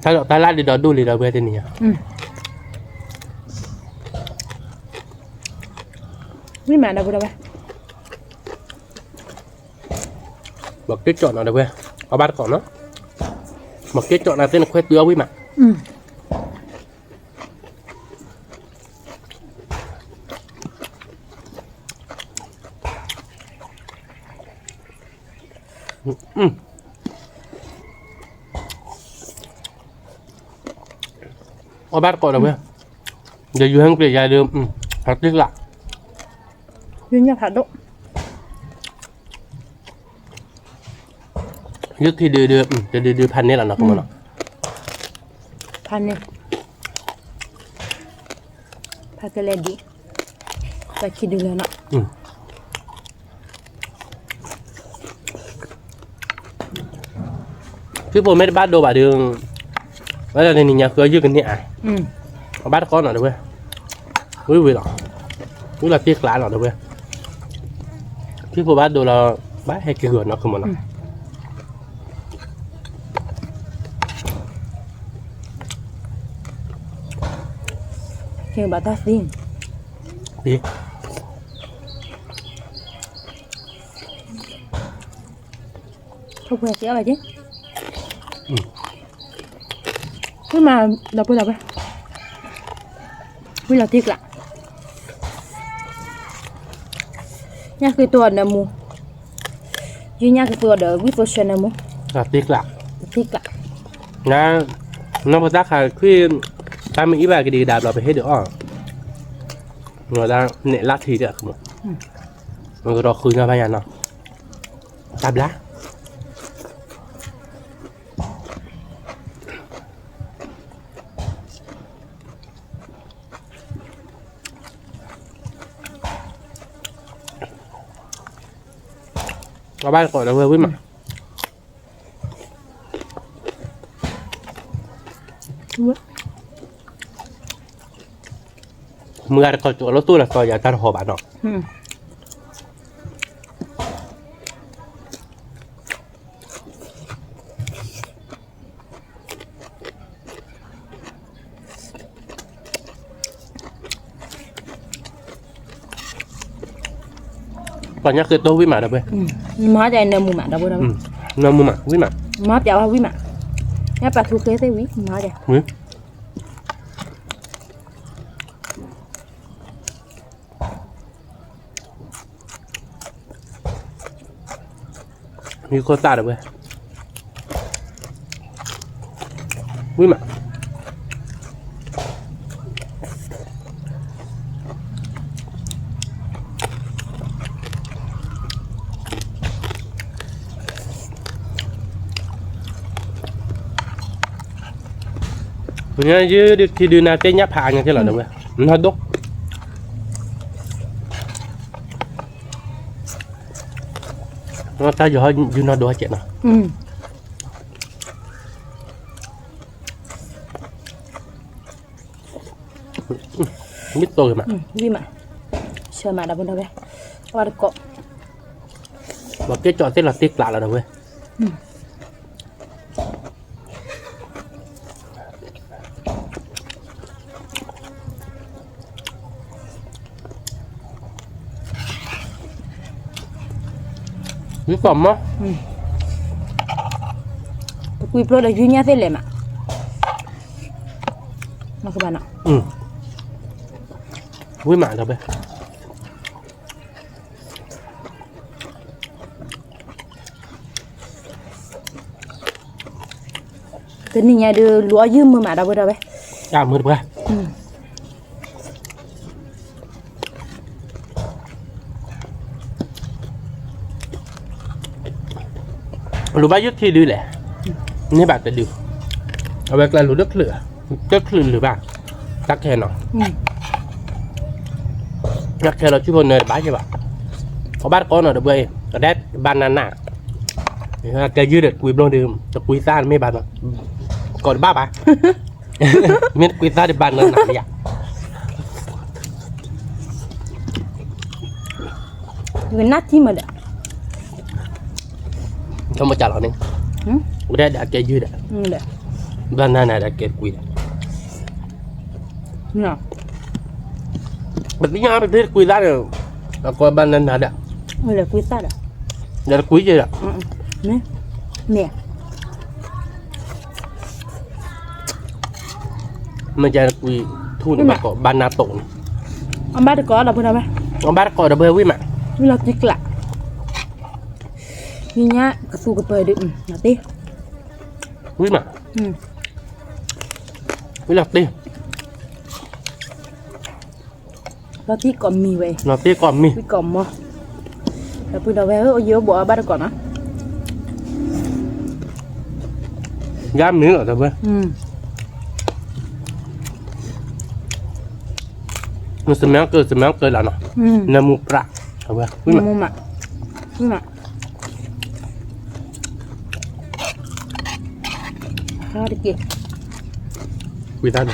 ถ้าเราตาลาดดีดอดูดีดอเบอร์นี่ ไม่มาดาวดาว บอกcái chọn nào được bê có bát còn nó một cái chọn nào tên là khoe tứa với mà có bát còn đâu bê giờ dưới hàng kia dài đường thật tiếc lạ ยืนเนี่ยผัดดุ nhất thì đưa đưaพันนี่แหละเนาะคุณมันเนาะ พันเนี่ย pakai lagi pakai dulu nakคือผมไม่ได้บ้านโดบะดึงแล้วในนี้เนี่ยคือยืดกันเนี่ยเอาบ้านก้อนหน่อยด้วยวิ่งหรอวิ่งเราตีกลานหน่อยด้วยคือผมบ้านโดเราบ้านให้เกลือเนาะคือมันเนาะKaya batas din. ดี Không phải kéo lại chứ. Thế mà đập đi. Bây giờ tiếc lạ. Nha cái tua nè mu. Chứ nha cái tua đỡ with version nè mu. ตีกลา Tiếc lạ. นะน้องภาษาค่ะคือถ้ามีอีแบบก็ดีดาบเราไปให้เดี๋ยวอ้อเราได้เนี่ยลัดทีเดียวคือมันก็รอคืนกันไปอย่างเนาะดาบละเราบ้านก่อนนะเพื่อนวิ่งมาเมื่อเราจอดรถตู้แล้วก็อยากจะหอบานเนาะก่อนนี้คือตัววิ่งมาเด้อเว้ย Má chạy nè mù mạ đâu đâu. น้ำมือมาวิ่งมา Má chạy quý mạ. Nhá bà thu kế tới quý má chạy. มีโคตรเด้อเว้ยวิ่งมาเนี่ยยืดที่ดูนาเต้นยับผ่านอย่างที่เราเด้อเว้ยมันฮัดดกnó ta giờ như nó đói chết nào biết tôi mà đi mà chờ mà đâu đâu đây qua được cọ và cái trò tên là tiếc lạ là đâu vậy mỹ phẩm á quy pro là duy nhất thế lệ mà nó các bạn ạ quý mạng đâu vậy cái này nhà đưa lúa dư mưa mà đâu vậy à mưa được lúa bát thì đưa lẻนี่แบบจะดูเอาไว้กลายรู้ดึกเหลือหรือเปล่าตักแค่หน่อยตักแค่เราช่วยคนเนยบ้าใช่ป่ะเขาบ้านก้อนหน่อยเดี๋ยวเว้ยก็ได้บ้านนั้นน่ะแกยืดเด็ดกุยบลงดื่มจะกุยซ่าไม่บ้านหรอกก่อนบ้าปะเม็ดกุยซ่าในบ้านนั้นหนาเนี่ย người nát chi mà đấy không mà trả lời nên udah ada kayak gitu udah banana ada kayak kuih nah berarti apa sih kuih tadi aku banana ada udah kuih tadi ada kuih aja nih nih mencari kuih tuh nih kok banana tuh ông bác có đâu đâu ông bác có đâu bơi mà là chích lạ như nhá cái su cái bơi được là tí quý mà quý là tí là tí còn mì về là tí còn mì tí còn mà là bây giờ về ở dưới bộ ba còn á gam miếng ở đâu vậy มันสมัยเกิดแล้วเนาะน้ำมูปลาเอาไว้ขึ้นมา มุมอ่ะขึ้นมาข้าวดิกิ คุยได้ไหม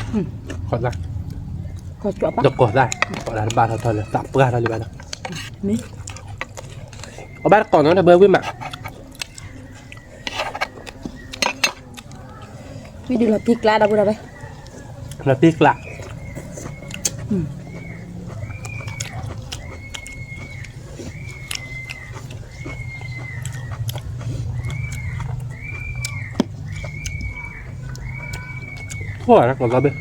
ขอได้ ก็จบปะ จะกดได้กดได้บ้านเราทอนเลยสับเปลือกเราเลยบ้านเรา นี่ เอาบ้านก่อนนะเบอร์วิ่งมา วิดีโอตีกลาดาบุระไป เราตีกละทั่วนะก่อนเราเบอร์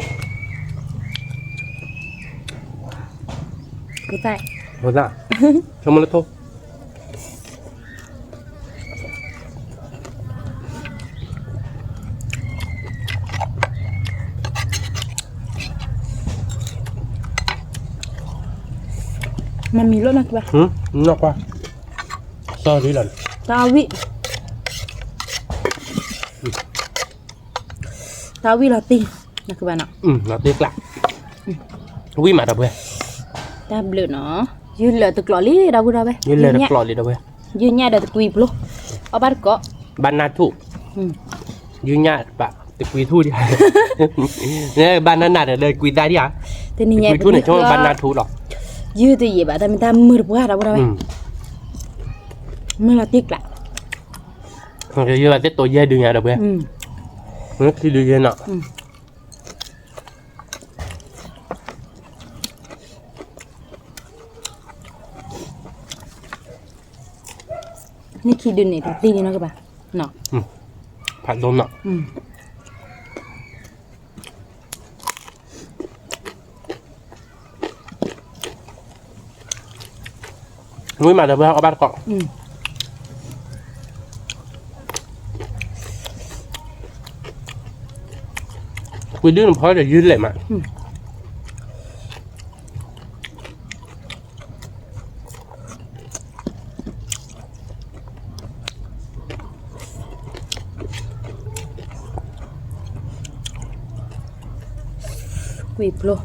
กูใต้ โทษนะชมมันแล้วโทษ มันมีรถนะกูปะ นอกว่าซอนี่แหละ ตาวิลาตีนะกูปะเนาะ เราตีกละวิ่งมาดับเบอร์ ตาเบลอเนาะยืนเหลือตะกลอลี่ดาบุระไป ยืนเลยกรอเลยดับเบอร์ ยืนเนี่ยเดี๋ยวตะกุยปลุกเอาบ้านเกาะ บ้านนาทุยืนยาปะแต่กุยทู่ดิเนี่ยบ้านนั้นน่ะเลยกุยได้ดิอ่ะ แต่นี่ กุยทู่เนี่ยช่วงบ้านนาทุหรอก ยืดตัวเย็บอะแต่ไม่ตามมือปวดดาบุระไปมือละติกละ มันจะยืนแบบตัวเย่ดึงไงดับเบอร์มันคือดึงเย็นอ่ะนี่ขี้ดุนนี่ตีนี่นะกูปะเนาะ ผัดลมอ่ะวิ่งมาดับเบอร์เอาบ้านเกาะกุยดื้อเพราะเดี๋ยวยืดเลยมากุยปลุก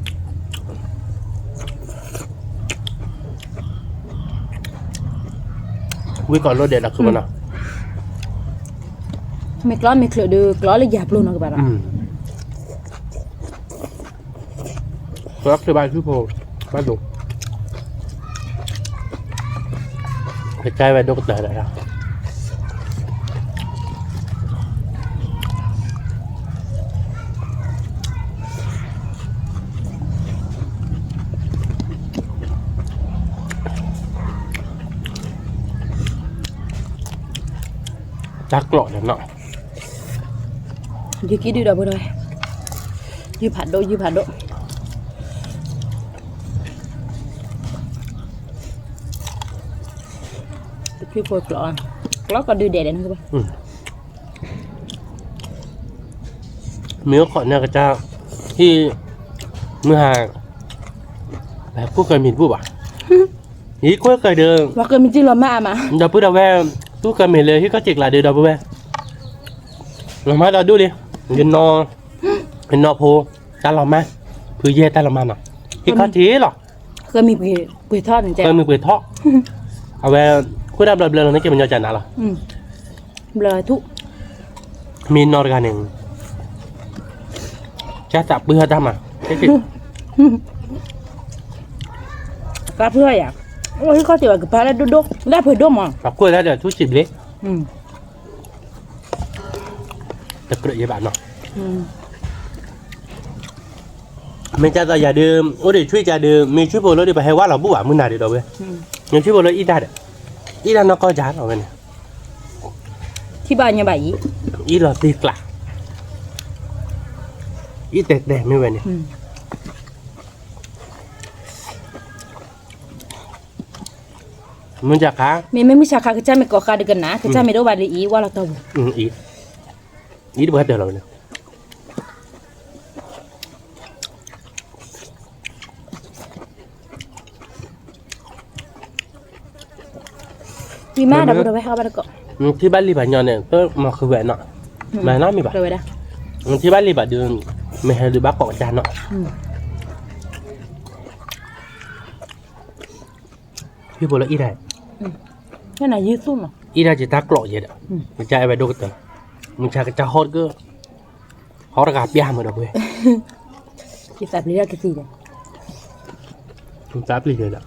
วิ่งก่อนรถเด็ดอะคือมันอ่ะ ไม่กล้าไม่เคลือดูกล้าเลยหยาบลงนะกูปะเนาะ รักสบายคือโพบ้านดุใกล้ๆไปดูกเต๋อเลยครับจักกรอดเนาะ ยืดกี้ดูดาบุระไปยืดผัดโดตะกี้ปวดกล้อก็ดูเด็ดนะกูปะ มีขอเนี่ยกระเจ้าที่เมื่อหางแบบกูเคยมีผู้บ่ะนี่กูเคยเดิน ว่าเกิดมีจีรมามา ดาวพูดดาวแวกูเคยมีเลยที่เขาเจ็กหลายเดือนดาวพูดแวลองมาเราดูดิเงินนอเป็นนอโพตาเราไหมพื้นเย่ตาเรามาหน่ะที่เขาชี้หรอ เคยมีปุยทอดจริง เคยมีเปลือกทอกเอาแวกูได้เบลอๆเราเนี่ยจะเป็นยอดจันทร์นะหรอ เบลอทุก มีนอร์กันหนึ่งจะจับเบื่อทำอ่ะใช่สิ กาเพื่ออยากโอ้ยเขาติว่ากับปลาแล้วดุกได้เพื่อดมอ่ะ ปรับกล้วยแล้วเดี๋ยวทุกจิบเล็กจะเกลือเยอะแบบเนาะไม่จะอย่าดื่มโอ้เดี๋ยวช่วยจะดื่มมีช่วยโบแล้วเดี๋ยวไปให้ว่าเราบุ๋วมือหนาเดี๋ยวเราเว้ยยังช่วยโบแล้วอีดาเด็ดอีดาnó có giá rồi này ที่บ้านยังบ่าย อีเราตีกละอีเด็ดแดงไม่เว้ยเนี่ยมันจะค้า ไม่มีชาคากระจายไม่ก่อคาดึกันนะกระจายไม่รู้ว่าเลยอีว่าเราตัว อีเดี๋ยวเดี๋ยวเราเนี่ย มีแม่ดับเราไว้เข้าบ้านก็ ที่บ้านรีบเนี่ยเนี่ยก็มาคือแหวนเนาะแม่น้อยมีบ่ เราไว้ได้ ที่บ้านรีบเดินไม่ให้รีบบ้าเกาะจานเนาะ พี่บอกแล้วอีได้ cái này dư xuống mà อีได้จะตากรอกเยอะอ่ะมันจะเอาไปดูกันมึงชาจะฮอตก็ฮอตกับยามาดอกเว้ย cái sạp lấy ra cái gì này มึงจับเลยอ่ะ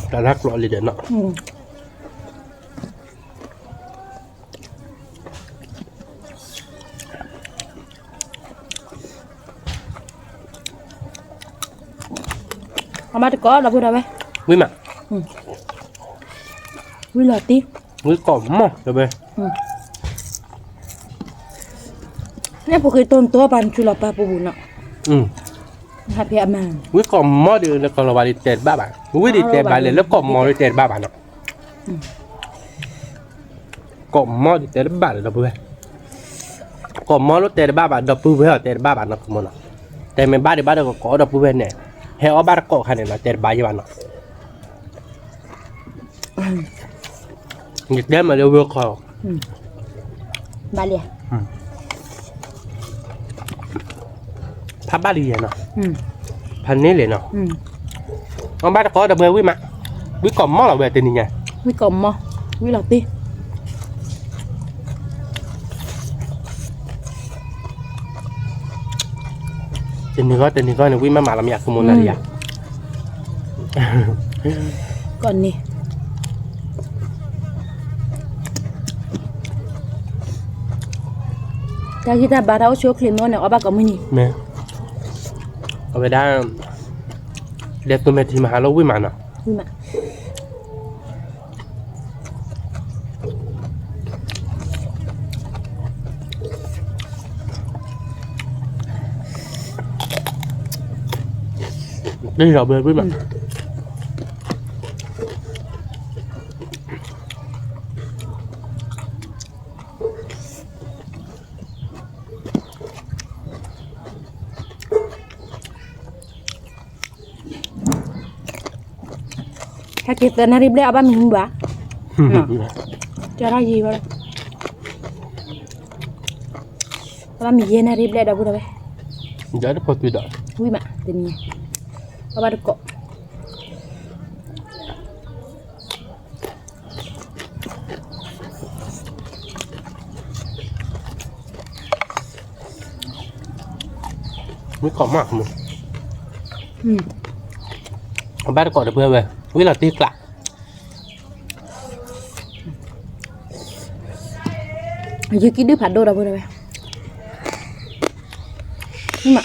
แต่ตากรอกเลยเนาะ không bắt được có đâu đâu bé วิมะ vui lọt tí วิกล่อมมั้งเดี๋ยวไป nè phụ cái tôn tua bàn chu lọt ba bù bù nọ hạt bẹ mà วิกล่อมมั้งเดี๋ยวแล้วก็เราไปเตะบ้าบ่ะวิดิเตะบ้าเลยแล้วกล่อมมั้งเตะบ้าบ่ะเนาะกล่อมมั้งเตะบ้าเลยเดี๋ยวไปกล่อมมั้งเตะบ้าบ่ะเดี๋ยวไปเตะบ้าบ่ะเนาะมั้งเนาะแต่ไม่บ้าเดี๋ยวบ้าเดี๋ยวก็เดี๋ยวไปเนี่ยเฮ้ยเอาบ้าก็ขันเนี่ยเตะบ้าอยู่บ้านเนาะเดี๋ยวมาเดี๋ยววิกล่อม ba lìa พับบ้าดีเนาะพันนี้เลยเนาะเอาบ้าก็เดี๋ยวไปวิมะวิกล่อมมั้งเราไปเตะนี่ไง vui cổng mà vui lọt tí เตะนี่ก็เนี่ยวิมะมาเราไม่อยากขโมยอะไรอ่ะ còn nè ta kita barau chok limo ne oba komuni แม่เอาไปได้เด็กตัวเมทีมาหาเราวิมานอ่ะ vui mà นี่เราเบิร์ดวิมาน ถ้าkita narib le oba min ba cara gì vậy oba mi ye narib le da bu da be jadi pot tidak vui mà tin nha oba được kok ไม่กรอบมากมึงเอาบ้านก่อนเดี๋ยวเพื่อนเว้ยวิลาตีกละ Như cái đứa phạt đồ đâu vừa đây nhưng mà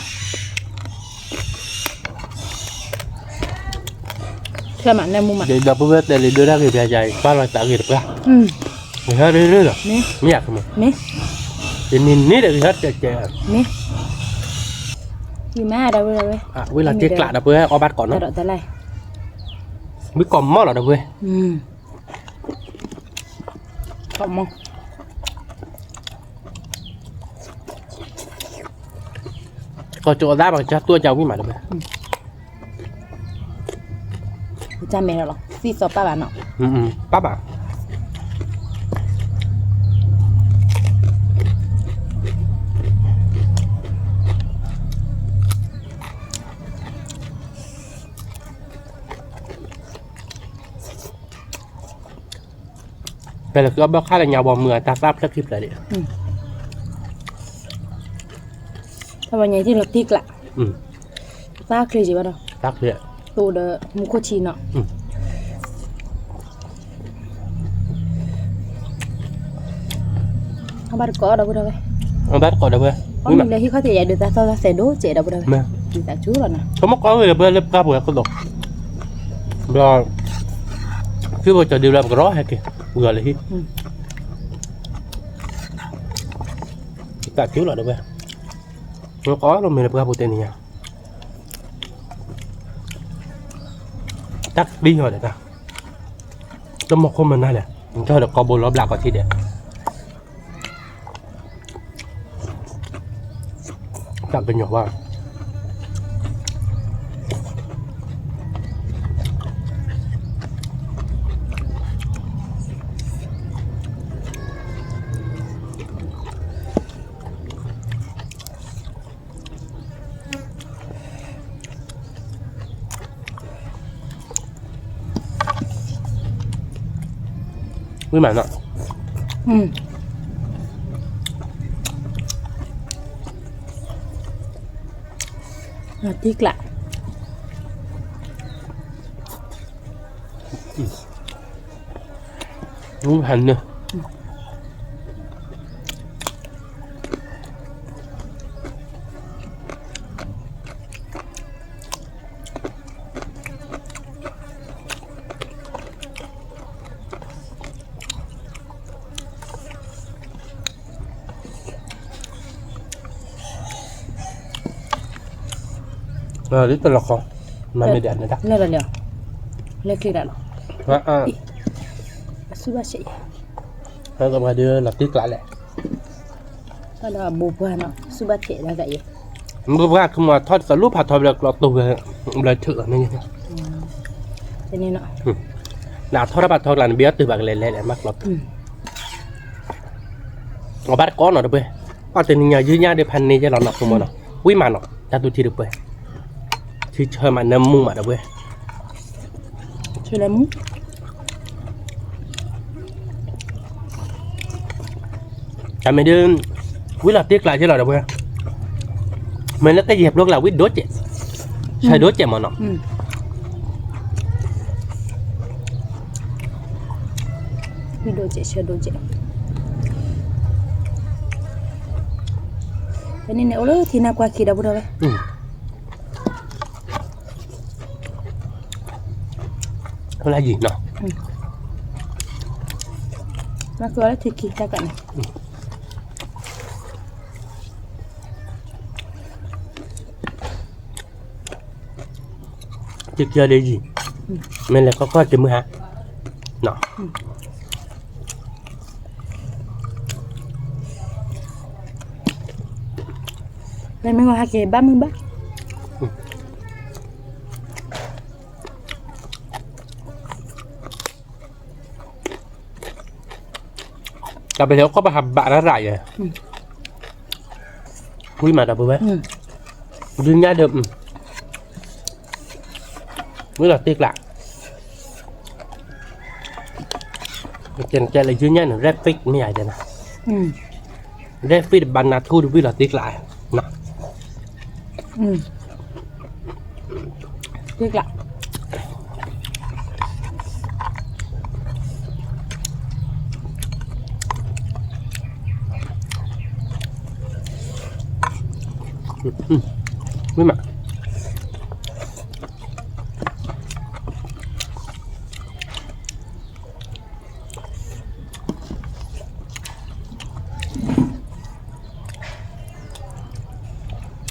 theo bạn em mua mà เดี๋ยวเพื่อนเดี๋ยวเดือดได้กี่ปีใจบ้านเราตากกี่ปีไม่ฮะเรื่อยๆหรอ nè ไม่อยากมั้ง nè เดี๋ยวนี่เดี๋ยวฮะเจ๊ nè gì má đâu vừa đây อ่ะวิลาตีกละเดี๋ยวเพื่อนเอาบ้านก่อน tao เนาะ đợi tao này ไม่กรอบมากหรอเดี๋ยวเพื่อน không không ก็โจได้บางจ้าตัวเจ้าวิมานเดี๋ยวเพื่อน cha mẹ nào xí sọp ba bạn nọ ป้าบ่าแต่ละก็บ้าค่าอะไรยาวบ่เมื่อตาทราบสักคลิปเลยเดี๋ยว tao vào nhà thì lột tiếc lại ta kêu gì bắt đầu ตักเลย tụ đờ mua cô chi nọ không bắt được có đâu vừa đây เอาบ้านก่อนเดี๋ยวเพื่อน có mình đây khi có thể dạy được ta sao ta sẽ đố trẻ đâu vừa đây แม่ thì ta chú rồi nè เขามาก้อนเลยเพื่อนเล็บกล้าปุ๋ยก็ตกรอคือว่าจะดูแลมันก็ร้อให้กี่เบื่อเลยที่ตัดชิ้วหรอเดี๋ยวเพื่อนnó có rồi mình là protein nha chắc đi rồi đấy ta trong một hôm mình này nè mình cho được combo lóp lạc vào thịt đấy chạm bên nhỏ vào ไม่เหมือนเนาะ ติ๊กละ รู้หันเนอะนี่ตัวละครมันไม่เดือดนะจ๊ะ เล่นอะไรเล่นกี่ดาว suba sih Kalau nggak ada latih kelak. kalau bubuh nak suba sih dah tak ya Bukan cuma thot selalu patah bila kelak tu bila cek ni. ini nak Nah thot apa thot lan biar tu bagi lele mak kelak. Obat kon ada be. Patah ni nya de pan ni je nak semua nak. Wih mana? Satu ciri be. Ciri mana nemu mana be. Culamu Kami dia wila tiếc lại chứ là đâu vậy? Mình nó cái dẹp luôn là quýt đốt chị, xài đốt chị mà nó. Quýt đốt chị, xài đốt chị. Cái này nếu lỡ thì nào qua khi đâu đâu vậy? Nó là gì nó? Mà cứ thì kỳ ta cận này. Chứ chưa để gì? Mình là có cái mưa hả? Nó. Này mình ngồi hai cái 30 bát. Cà phê có bà hầm bạn nó rải rồi. Quý mà đập bơ bé. Đừng nhá được. Mới là tiếc lạ. Trên chơi là dưới nhá nó red fix mới vậy nè. Red fix bàn nà thu được với là tiếc lại. Nè. Tiếc lạ. Với mặt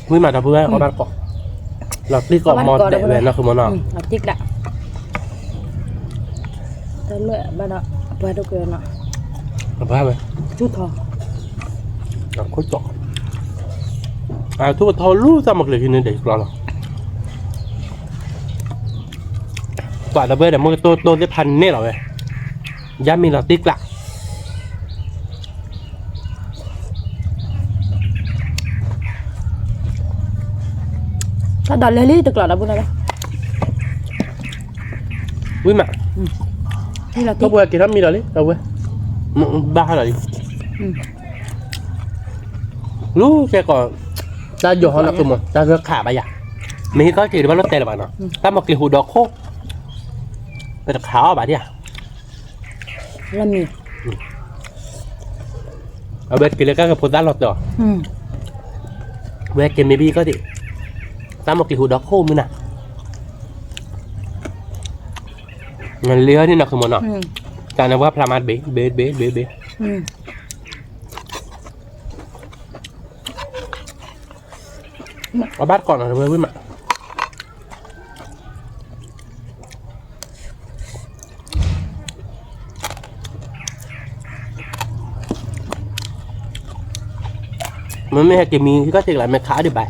với mặt là vừa có bạn cọ là tí cọ mọt để về nó không món nào là tiếc lạ. Ta lựa ba đó qua đâu kia nọ. Apa vậy? Chút thò. Nó có cọ. À thuốc thò lú ra một lần nên để lo. Quả là bây giờ mới tôi sẽพัน nè rồi. Giá mình là tiếc lạ. Ta đòi lấy lý tức là bữa nay. Quý mà. Đây là Có bữa kia mi rồi đấy, đâu bữa. Ba rồi. Lú xe còn ta vô họ là cùng mà ta rớt khả bây giờ. Mình có chỉ được bao lót tè là bạn nào. Ta một cái hũ đỏ khô. Phải được khảo bà đi à? Làm gì? Ở bên kia là các phụ gia lọt rồi. Bên kia maybe có gì. Ta một cái hũ đỏ khô mới nè. Ngàn lứaนี่นะคือมันเนาะการนับว่าพลามาดเบเอาบ้านก่อนหน่อยเว้ยมามันไม่ให้เกมีที่ก็ติดหลายแม่ค้าดิบไป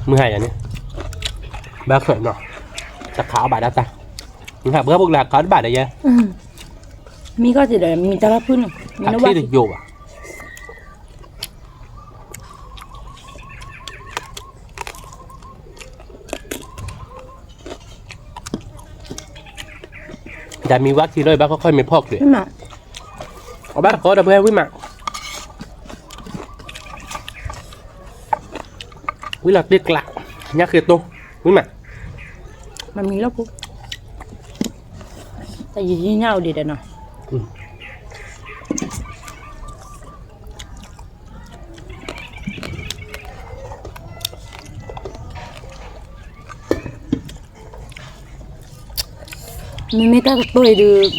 มือหายอย่างนี้บ้าเขินเนาะจะขาวบาดได้ตาmình học các bước lạc có bạn này nha. Mi có gì để mình cho nó phun không? Nó bắt được vô à? Đã mi bắt thì đôi bác có khơi mi phọc rồi. Mà ở bát có đập bê quý mạng quý là tiết lạ nhắc kia tô quý mạng มันมีแล้วปุ๊บแต่ยี่ยี่เงาดีเด้อเนาะ mình mới ta tôi được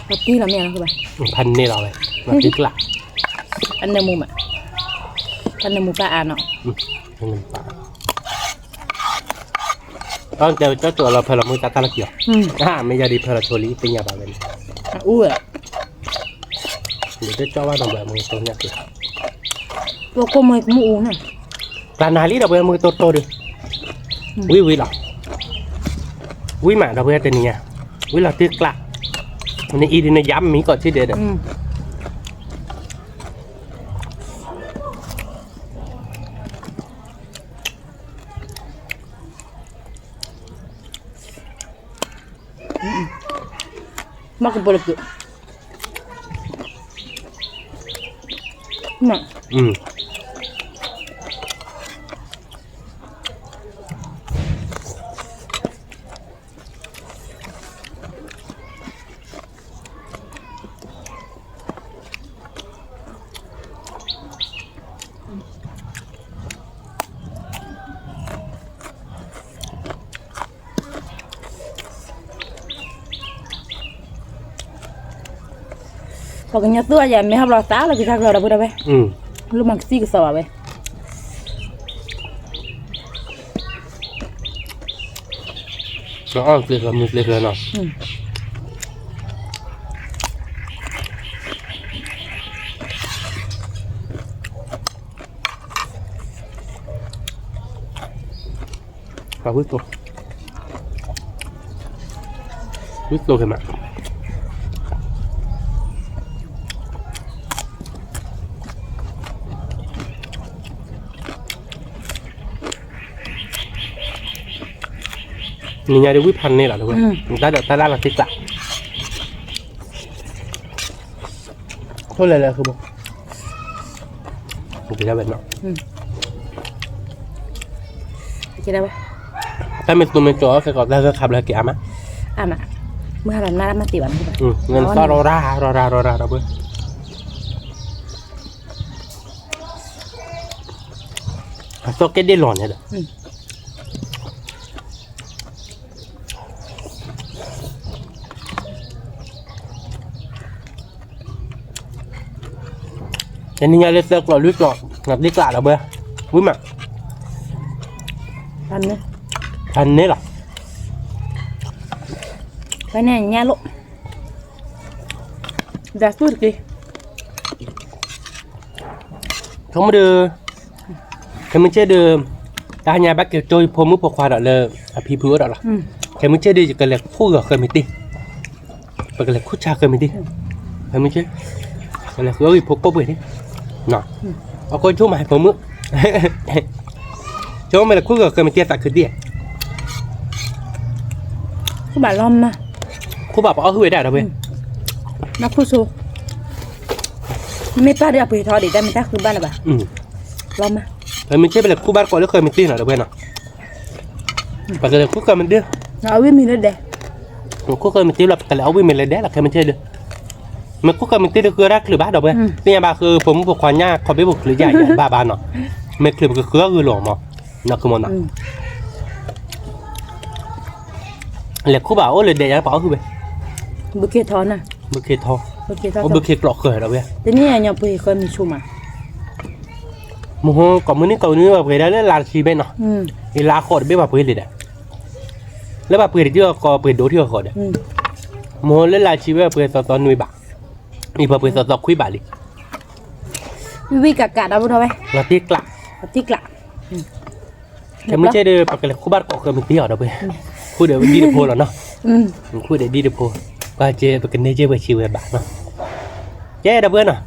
bát tí là mẹ nó các bạnพันนี่เราเลยมาติดละ anh nemu mà anh nemu pa à nọ เงินปลาตอนเจอเจ้าตัวเราเพลมือตาตาละเกี่ยวไม่ยาดีเพลโชลีเป็นยาบาเวน อู้à เดี๋ยวเจ้าว่าเราแบบมือตัวเนี้ยคือ ตัวก็ไม่มูน่ะ ปลานาลีเราแบบมือโตๆดิวิหรอวิหมาเราแบบนี้ไงวิเราติดละในอีดินย้ำมีก่อนที่เด็ด makan boleh tu nak พอกันยตัวใหญ่ไม่ครับเราตาเราคิดทักเราได้พูดได้ไหมลูกมันซี่ก็สอบไปแล้วอ้อมเกลือมีเกลือเนาะปลาวิโตเห็นไหมนี่ไงเดี๋ยววิพันนี่แหละทุกคนได้เดี๋ยวได้ละทิศละเท่าไรเลยคือบอกจะได้แบบเนาะจะได้ปะถ้าเป็นตัวเป็นจอก็ก็ได้ก็ขับเลยกี่อามามาเมื่อเราหน้ามาตีวันที่แบบเงินก็รอเราเบ้อโซเก็ตได้หล่อนเนี่ยเด้อแต่นี่ไงเลยเสือกหล่อลึกหล่อหนักดีกว่าเราเบ้อวุ้ยมั้งทันนี่หรอไปไหนเนี่ยลูกจะสู้ดิเขามาเดินเขาไม่ใช่เดิมตาหญ้าบักเกี่ยวโจยพรมุปควาดอกเลยพี่พื้นดอกหรอเขาไม่ใช่เดินจะกันเลยพูดกับเคยไม่ตีไปกันเลยคุชชาเคยไม่ตีเขาไม่ใช่กันเลยเขาพกปุ๊บไปนี่เนาะเอาคนช่วยมาให้พรมุช่วยมาเลยคุยกับเคยไม่ตีตัดคือเดียคู่บ่าล้อมนะคู่บ่าเอาหื้อได้หรอเว้ยนักผู้สู้ไม่ป้าเดี๋ยวไปทอดได้ไม่ได้คือบ้านหรอบ่าล้อมมาเคยไม่ใช่เป็นคู่บ้านก่อนแล้วเคยไม่ตีหรอเว้ยเนาะไปกันเลยคู่เคยมันเด้อเอาวิ่งมีเลยเด้คู่เคยไม่ตีหรอกแต่แล้ววิ่งมีเลยเด้อหรอเคยไม่ใช่เด้อมันคู่เคยไม่ตีคือรักหรือบ้าดอกเว้ยนี่ยบ้าคือผมพวกควานยากขอไปบุกหรือใหญ่บ้านเนาะไม่คือมันคือหลงมั้งนักคือมันเนาะเหล็กคู่บ่าวเลยเดี๋ยวจะเป่าคือไปบุกเคทอนน่ะบุกเคทอบุกเคกรอกเคยเราเว้ยแต่นี่ยังไปเคยมีชูมาโมโหก่อนมื้อนี้เก่านี้แบบเคยได้ลาชีไปเนาะอีลาขอดไม่แบบเคยเลยเด้อแล้วแบบเคยที่ก็เคยโดดที่ก็ขอดเด้อโมโหเล่นลาชีแบบเคยตอนนุยบ่ามีแบบเคยตอนคุยบ่าลิวิกากาดเอาไปทำไมลาติกละแต่ไม่ใช่เด้อปากเลยคู่บ้านก็เคยมีเตี้ยเราเว้ยคู่เดี๋ยวดีเดโพหรอเนาะคู่เดี๋ยวดีเดโพก็เจ๊ไปกันเนี่ยเจ๊ไปชิวแบบบ้านเนาะเจ๊ดับเบิ้ลเนาะ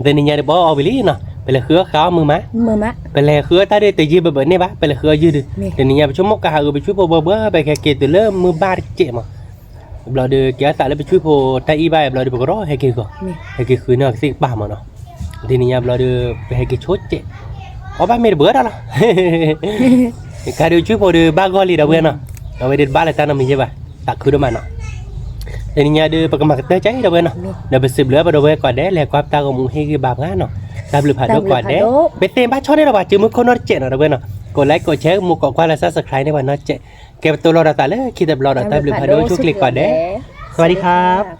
แต่นี่ยังได้บอกเอาไปลีเนาะไปเลยเครือเขามือมะไปเลยเครือตาได้แต่ยืมแบบนี้บ้าไปเลยเครือยืดแต่นี่ยังไปช่วยมกกาไปช่วยเบอร์ไปแค่เกตเริ่มมือบ้าเจ๊มา เราเดือแกสายแล้วไปช่วยโพไตอีใบเราเดือบอกรอให้กี่ก่อนให้กี่คืนเนาะสิบ้ามาเนาะทีนี้เราเดือไปให้กี่ชดเจอ๋อบ้านไม่เบื่อแล้วนะการเดือช่วยโพเดือบ้ากอลีเราเว้ยเนาะเราไปเดือบ้านอะไรตั้งน้ำมีใช่ป่ะตักคือเดือมันเนาะทีนี้เดือปากกาเตอร์ใจเราเว้ยเนาะเดือไปสืบเหลือไปเราเว้ยก่อนเด้แหละความตาของมึงให้กี่บาปงั้นเนาะตาบลือผ่านด้วยก่อนเด้ไปเต็มบ้านชอบได้เราว่าจืมมือคนนอตเจเนาะเราเว้ยเนาะกดไลค์กดแชร์มุกกดควายและซับสไครต์ในวันนอตเจเก็บตัวเราตาเลยคิดแต่เราตาบลือผ่านด้วยช่วยคลิกก่อนเด้สวัสดีครับ